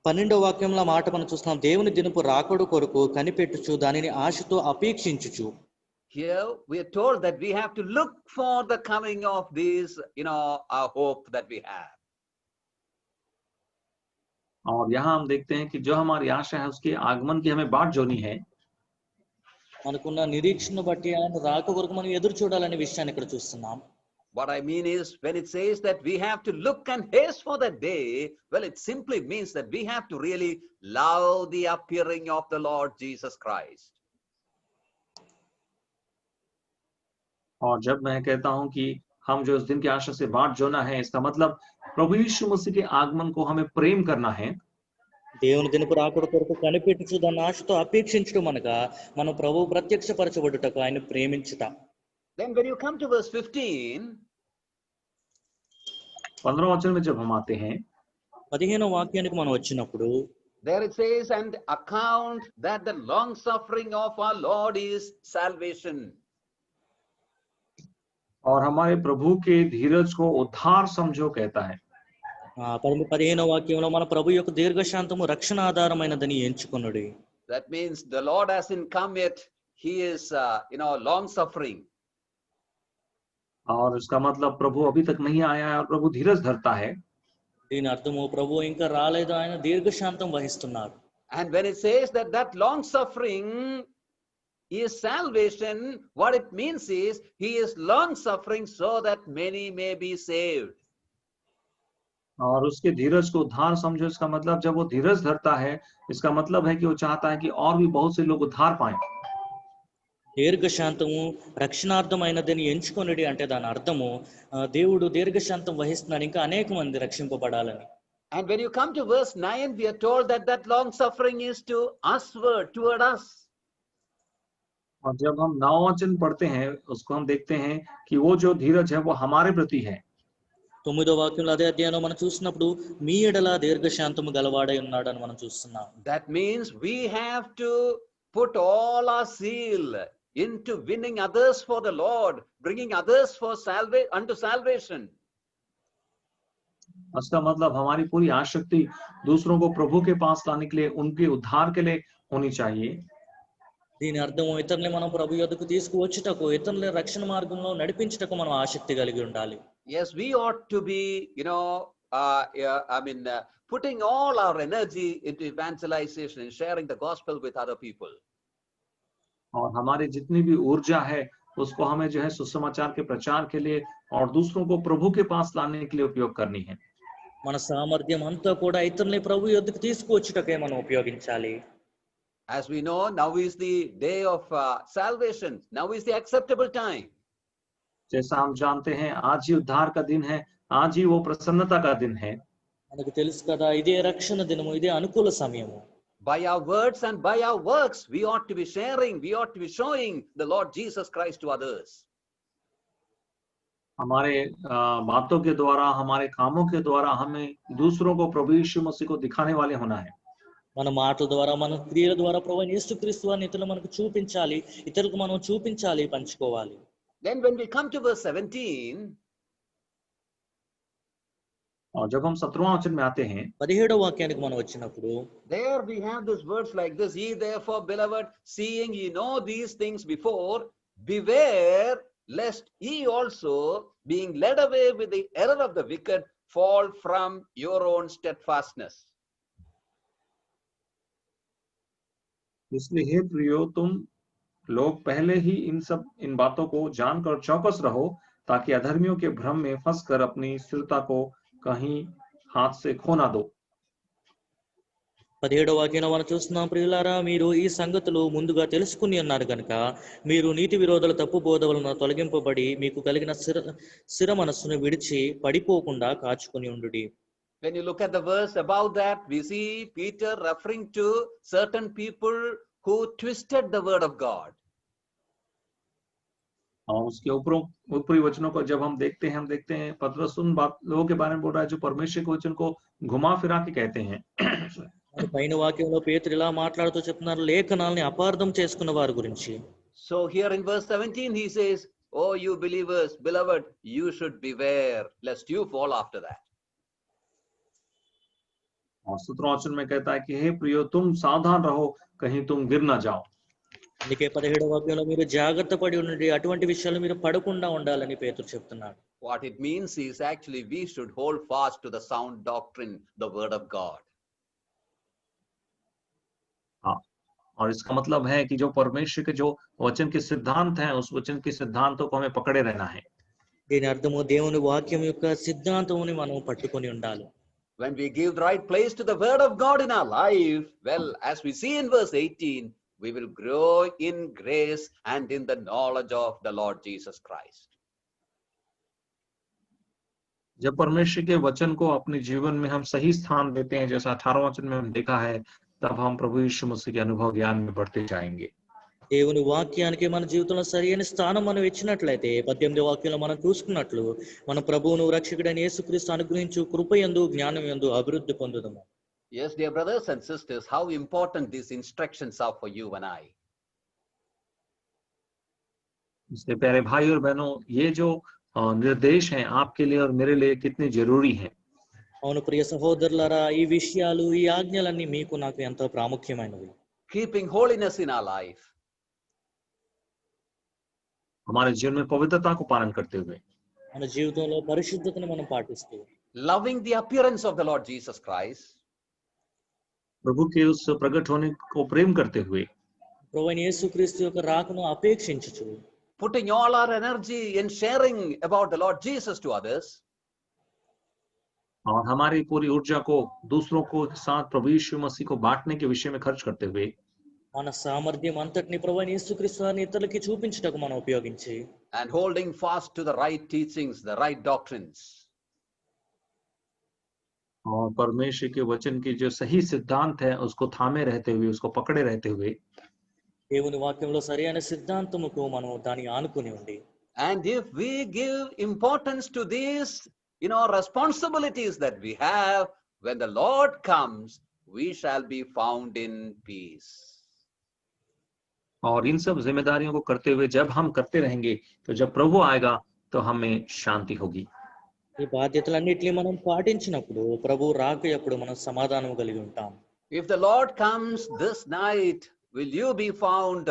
12వ వాక్యంలో మాట మనం చూస్తున్నాం, దేవుని దినపు రాకడు కొరకు కనిపెట్టుచు దానిని ఆశతో అపేక్షించుచు. Here we are told that we have to look for the coming of this, our hope that we have. और यहाँ हम देखते हैं कि जो हमारी आशा है उसके आगमन की हमें बाट जोनी है। మనకున్న నిరీక్షణ బట్టి ఆయన రాక కొరకు మనం ఎదురు చూడాలనే విషయాన్ని ఇక్కడ చూస్తున్నాం. What I mean is, when it says that we have to look and haste for that day, well, it simply means that we have to really love the appearing of the Lord Jesus Christ. और जब मैं कहता हूं कि हम जो इस दिन की आशा से बाट जोना है, इसका मतलब प्रभु यीशु मसीह के आगमन को हमें प्रेम करना है। దేవుని దినపు రాకడ కొరకు కనిపెట్టుచు దాన్ని ఆశతో అపేక్షించడం అనగా మనం ప్రభువు ప్రత్యక్షపరచబడుటకు ఆయన ప్రేమించుట. Then when you come to verse 15, 15वां वचन में जब हम आते हैं, 15వ వాక్యానికి మనం వచ్చినప్పుడు there it says, and account that the long suffering of our Lord is salvation. और हमारे प्रभु के धीरज को उद्धार समझो कहता है। 15వ వాక్యంలో మన ప్రభు యొక్క దీర్ఘశాంతము రక్షణ ఆధారమైనదని ఎంచుకొనుడి. That means the Lord hasn't come yet. He is, long suffering. और इसका मतलब प्रभु अभी तक नहीं आया है और प्रभु धीरज धरता है। దీని అర్థము ప్రభు ఇంకా రాలేదు, ఆయన దీర్ఘశాంతం వహిస్తున్నాడు. And when it says that that long suffering is salvation, what it means is he is long suffering so that many may be saved. और उसके धीरज को उद्धार समझो, इसका मतलब जब वो धीरज धरता है, इसका मतलब है कि वो चाहता है कि और भी बहुत से लोग उद्धार पाएं। దీర్ఘశాంతము రక్షణార్థమైనదని ఎంచుకొనుడి అంటే దాని అర్థము దేవుడు దీర్ఘశాంతం వహిస్తున్నాడు, ఇంకా అనేక మంది రక్షింపబడాలని. And when you come to verse 9, we are told that that long suffering is to usward, toward us. और जब हम 9वां वचन पढ़ते हैं, उसको हम देखते हैं कि वो जो धीरज है वो हमारे प्रति है। 9వ వాక్యంలో అదే అధ్యాయంలో మనం చూసినప్పుడు మీ ఎడల దీర్ఘశాంతము గలవాడై ఉన్నాడని మనం చూస్తున్నాం. That means we have to put all our zeal into winning others for the Lord, bringing others for unto salvation. इसका मतलब हमारी पूरी आसक्ति दूसरों को प्रभु के पास लाने के लिए, उनके उद्धार के लिए होनी चाहिए। దీని అర్థము ఇతరుల్ని మనం ప్రభు యొద్దకు తీసుకువచ్చుటకు, ఇతరులని రక్షణ మార్గంలో నడిపించుటకు మనం ఆసక్తి కలిగి ఉండాలి. Yes, we ought to be, putting all our energy into evangelization and sharing the gospel with other people. और हमारी जितनी भी ऊर्जा है उसको हमें जो है सुसमाचार के प्रचार के लिए और दूसरों को प्रभु के पास लाने के लिए उपयोग करनी है। మన సామర్థ్యం అంతా కూడా ఇతరుల్ని ప్రభు యొద్దకు తీసుకువచ్చుటకే మనం ఉపయోగించాలి. As we know, now is the day of salvation. Now is the acceptable time. जैसा हम जानते हैं आज ही उद्धार का दिन है, आज ही वो प्रसन्नता का दिन है. మనకు తెలుసు కదా, ఇదే రక్షణ దినము, ఇదే అనుకూల సమయము. By our words and by our works, we ought to be sharing, we ought to be showing the Lord Jesus Christ to others. हमारे बातों के द्वारा, हमारे कामों के द्वारा हमें दूसरों को प्रभु यीशु मसीह को दिखाने वाले होना है. మన మాటల ద్వారా, మన క్రియల ద్వారా ప్రభువైన యేసుక్రీస్తు వారిని ఇతరులు మనకు చూపించాలి, ఇతరులకు మనం చూపించాలి, పంచుకోవాలి. Then when we come to verse 17, और जब हम 17वां वचन में आते हैं, 17వ వాక్యానికి మనం వచ్చినప్పుడు there we have this words like this: Ye therefore, beloved, seeing ye know these things before, beware lest ye also, being led away with the error of the wicked, fall from your own steadfastness. इसलिए हे प्रियो, तुम लोग पहले ही इन बातों को जानकर चौकस रहो, ताकि अधर्मियों के भ्रम में फंसकर अपनी स्थिरता को कहीं हाथ से खो ना दो. 17వ వాక్యంలో మనం చూస్తున్నాం, ప్రియులారా, మీరు ఈ సంగతులు ముందుగా తెలుసుకుని ఉన్నారు కనుక మీరు నీతి విరోధుల తప్పు బోధ వలన తొలగింపబడి మీకు కలిగిన స్థిర మనస్సును విడిచి పడిపోకుండా కాచుకుని ఉండుడి. When you look at the verse about that, we see Peter referring to certain people who twisted the word of God. और उसके ऊपरी वचनों को जब हम देखते हैं पतरस उन लोगों के बारे में बोल रहा है जो परमेश्वर के वचन को घुमा फिरा के कहते हैं. పైన వాక్యంలో పేతురు ఇలా మాట్లాడుతూ చెప్తున్నారు, లేఖనాల్ని అపార్థం చేసుకున్న వారి గురించి. So here in verse 17 he says, "Oh you believers, beloved, you should beware lest you fall after that." और 17वां वचन में कहता है कि हे प्रियो, तुम सावधान रहो, कहीं तुम गिर ना जाओ. అందుకే 17వ వాక్యంలో మీరు జాగ్రత్త పడి ఉండండి, అటువంటి విషయాలు మీరు పడకుండా ఉండాలని పేతురు చెప్తున్నాడు. What it means is actually we should hold fast to the sound doctrine, the word of God. और इसका मतलब है कि जो परमेश्वर के जो वचन के सिद्धांत हैं, उस वचन के सिद्धांतों को हमें पकड़े रहना है. దీని అర్థము దేవుని వాక్యం యొక్క సిద్ధాంతముని మనం పట్టుకొని ఉండాలి. When we give the right place to the word of God in our life, well, as we see in verse 18, we will grow in grace and in the knowledge of the Lord Jesus Christ. जब परमेश्वर के वचन को अपने जीवन में हम सही स्थान देते हैं, जैसा 18वां वचन में हम देखा है, तब हम प्रभु यीशु मसीह के अनुभव ज्ञान में बढ़ते जाएंगे. దేవుని వాక్యానికి మన జీవితంలో సరైన స్థానం మనం ఇచ్చినట్లయితే 18వ వాక్యంలో మనం చూసుకున్నట్లు మన ప్రభువును రక్షకుడైన యేసుక్రీస్తు అనుగ్రహించు కృపయందు జ్ఞానమందు అభివృద్ధి పొందుదాము. Yes, dear brothers and sisters, how important these instructions are for you and I. इसलिए प्यारे भाई और बहनों, ये जो निर्देश हैं आपके लिए और मेरे लिए कितने जरूरी हैं. అవును ప్రియ సహోదరులారా, ఈ విషయాలు, ఈ ఆజ్ఞలన్నీ మీకు నాకు ఎంతో ప్రాముఖ్యమైనవి. Keeping holiness in our life. हमारे जीवन में पवित्रता को पालन करते हुए, మన జీవితంలో పరిశుద్ధతను మనం పాటిస్తూ, loving the appearance of the Lord Jesus Christ. प्रभु के उस प्रकट होने को प्रेम करते हुए, ప్రభువైన యేసుక్రీస్తు యొక్క రాకను అపేక్షించుచు, putting all our energy in sharing about the Lord Jesus to others. और हमारी पूरी ऊर्जा को दूसरों को साथ प्रभु यीशु मसीह को बांटने के विषय में खर्च करते हुए, మన సామర్థ్యం అంతటిని ప్రభువైన యేసుక్రీస్తు వారిని ఇతరులకి చూపించుటకు మనం ఉపయోగించి, And holding fast to the right teachings, the right doctrines. और परमेश्वर के वचन की जो सही सिद्धांत है उसको थामे रहते हुए, उसको पकड़े रहते हुए, దేవుని వాక్యంలో సరైన సిద్ధాంతముకు మనం దాన్ని ఆనుకుని ఉండి, And if we give importance to these, responsibilities that we have, when the Lord comes, we shall be found in peace. और इन सब जिम्मेदारियों को करते हुए जब हम करते रहेंगे, तो जब प्रभु आएगा तो हमें शांति होगी. ఈ బాధ్యతలన్నిటిని మనం పాటించినప్పుడు ప్రభు రాకయప్పుడు మనం సమాధానం కలిగి ఉంటాం. If the Lord comes this night, will you be found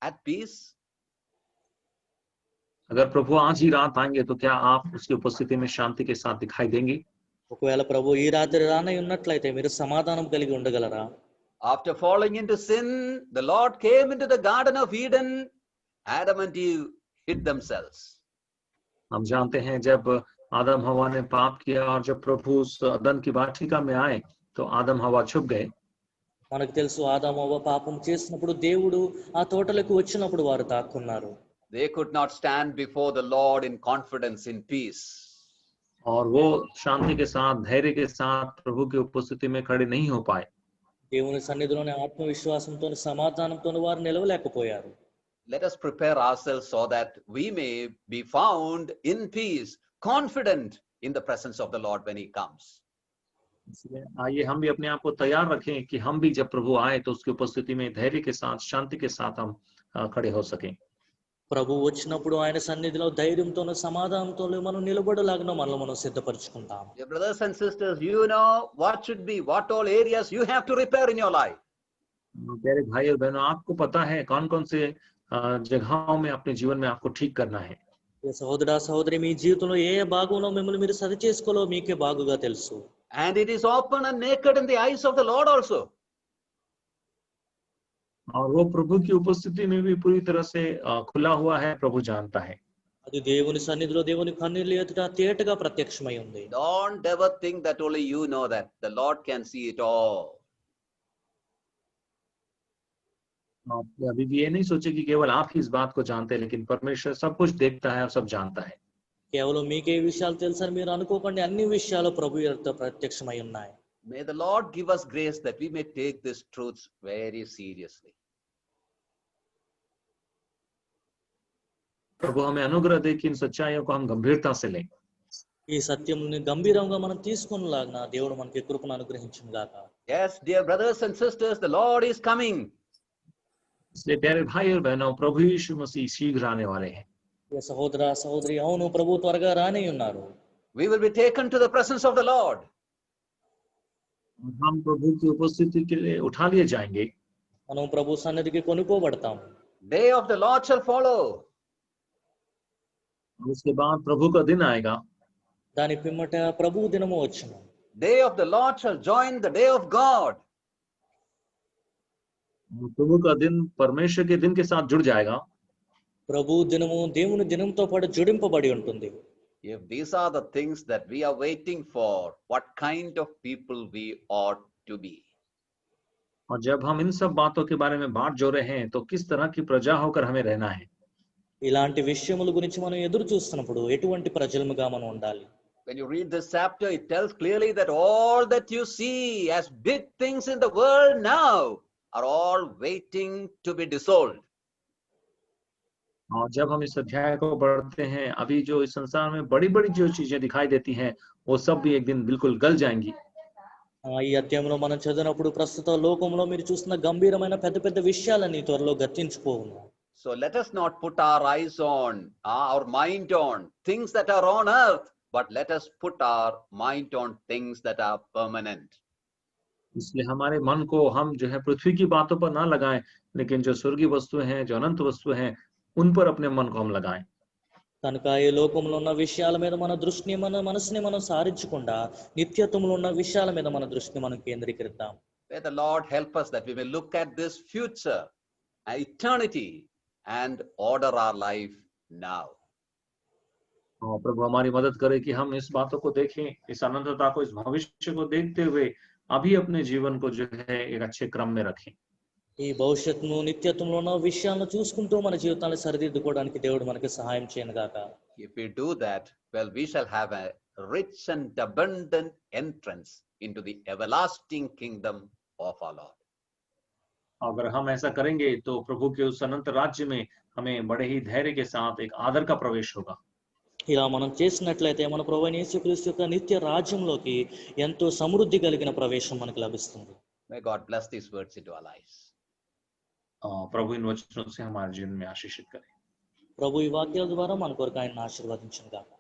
at peace? अगर प्रभु आज ही रात आएंगे तो क्या आप उसकी उपस्थिति में शांति के साथ दिखाई देंगे? ఒకవేళ ప్రభు ఈ రాత్రి రానై ఉన్నట్లయితే మీరు సమాధానం కలిగి ఉండగలరా? After falling into sin, the Lord came into the Garden of Eden. Adam and Eve hid themselves. हम जानते हैं जब आदम हवा ने पाप किया और जब प्रभु उस अदन की वाटिका में आए तो आदम हवा छुप गए। మనకు తెలుసు ఆదాము అవ్వ పాపం చేసినప్పుడు దేవుడు ఆ తోటలోకి వచ్చినప్పుడు వారు దాక్కున్నారు. They could not stand before the Lord in confidence, in peace. और वो शांति के साथ, धैर्य के साथ प्रभु की उपस्थिति में खड़े नहीं हो पाए। దేవుని సన్నిధిలోని ఆత్మవిశ్వాసంతో సమాధానంతో వారు నిలవలేకపోయారు. Let us prepare ourselves so that we may be found in peace, confident in the presence of the Lord when he comes. इसलिए आइए हम भी अपने आप को तैयार रखें कि हम भी जब प्रभु आए तो उसकी उपस्थिति में धैर्य के साथ, शांति के साथ हम खड़े हो सकें। ప్రభు వచ్చినప్పుడు ఆయన సన్నిధిలో ధైర్యంతోనూ సమాధానంతోనూ మనం నిలబడలాగిన మనల్ని మనం సిద్ధపరచుకుంటాం. Dear brothers and sisters, you know what should be, what all areas you have to repair in your life. प्यारे भाई और बहनों, आपको पता है कौन कौन से जगहों में अपने जीवन में आपको ठीक करना है। ఏ సహోదరా సహోదరి, మీ జీవితంలో ఏ భాగంలో మిమ్మల్ని మీరు సరి చేసుకోలో మీకే బాగుగా తెలుసు. And it is open and naked in the eyes of the Lord also. और वो प्रभु की उपस्थिति में भी पूरी तरह से खुला हुआ है, प्रभु जानता है। అది దేవుని సన్నిధిలో దేవుని కన్నుల ఎదుట తేటగా ప్రత్యక్షమై ఉంది. Don't ever think that only you know that. The Lord can see it all. आप अभी भी ये नहीं सोचे कि केवल आप ही इस बात को जानते हैं, लेकिन परमेश्वर सब कुछ देखता है और सब जानता है। కేవలం మీకే విషయాలు తెలుసని మీరు అనుకోకండి, అన్ని విషయాలు ప్రభు ఎదుట ప్రత్యక్షమై ఉన్నాయి. May the Lord give us grace that we may take these truths very seriously. प्रभु हमें अनुग्रह दे कि इन सच्चाइयों को हम गंभीरता से लें। ఈ సత్యంని గంభీరంగా మనం తీసుకునేలాగా దేవుడు మనకి కృపను అనుగ్రహించును గాక. Yes, dear brothers and sisters, the Lord is coming. इसलिए प्यारे भाई और बहनों, प्रभु यीशु मसीह शीघ्र आने वाले हैं। ఏ సహోదర సహోదరి, అవును ప్రభు త్వరగా రానే ఉన్నారు. We will be taken to the presence of the Lord. हम प्रभु की उपस्थिति के लिए उठा लिए जाएंगे। మనం ప్రభు సన్నిధికి కొనుక్కోబడతాం. Day of the Lord shall follow. उसके बाद प्रभु का दिन आएगा। దాని పిమ్మట ప్రభు దినము వచ్చును. Day of the Lord shall join the day of God. प्रभु का दिन परमेश्वर के दिन के साथ जुड़ जाएगा। ప్రభు దినము దేవుని దినంతో పాటు జోడింపబడి ఉంటుంది. If these are the things that we are waiting for, what kind of people we ought to be. और जब हम इन सब बातों के बारे में बात जो रहे हैं, तो किस तरह की प्रजा होकर हमें रहना है। ఇలాంటి విషయముల గురించి మనం ఎదురు చూస్తున్నప్పుడు ఎటువంటి ప్రజలుగా మనం ఉండాలి. When you read this chapter, it tells clearly that all that you see as big things in the world now are all waiting to be dissolved. और जब हम इस अध्याय को पढ़ते हैं, अभी जो इस संसार में बड़ी-बड़ी जो चीजें दिखाई देती हैं, वो सब भी एक दिन बिल्कुल गल जाएंगी। ఈ అధ్యాయంలో మనం చదివినప్పుడు ప్రస్తుత లోకంలో మీరు చూస్తున్న గంభీరమైన పెద్ద పెద్ద విషయాలన్నీ త్వరలో గతించిపోవును. So let us not put our eyes on, our mind on things that are on earth, but let us put our mind on things that are permanent. इसलिए हमारे मन को हम जो है पृथ्वी की बातों पर ना लगाएं, लेकिन जो स्वर्गीय वस्तुएं हैं, जो अनंत वस्तुएं हैं, उन पर अपने मन को हम लगाएं। కనుక ఈ లోకంలో ఉన్న విషయాల మీద మన దృష్టిని మన మనసుని మనం సారించకుండా నిత్యత్వంలో ఉన్న విషయాల మీద మన దృష్టిని మనం కేంద్రీకరిద్దాం. May the Lord help us that we may look at this future, eternity, and order our life now. और प्रभु हमारी मदद करे कि हम इस बातों को देखें, इस अनंतता को, इस भविष्य को देखते हुए अभी अपने जीवन को जो है एक अच्छे क्रम में रखें। ఈ భవిష్యత్తును నిత్యత్వంలో ఉన్న విషయాలను చూసుకుంటూ మన జీవితాన్ని సరిదిద్దుకోవడానికి దేవుడు మనకి సహాయం చేయను గాక. If we do that, well, we shall have a rich and abundant entrance into the everlasting kingdom of our Lord. अगर हम ऐसा करेंगे तो प्रभु के उस अनंत राज्य में हमें बड़े ही धैर्य के साथ एक आदर का प्रवेश होगा। ఇలా మనం చేసినట్లయితే మన ప్రభువైన యేసుక్రీస్తు యొక్క నిత్య రాజ్యంలోకి ఎంతో సమృద్ధి కలిగిన ప్రవేశం మనకు లభిస్తుంది. May God bless these words into our lives. प्रभु इन वचनों से हमारे जीवन में आशीषित करे। ప్రభు ఈ వాక్యాల ద్వారా మన కొరకు ఆయన ఆశీర్వదించును గాక.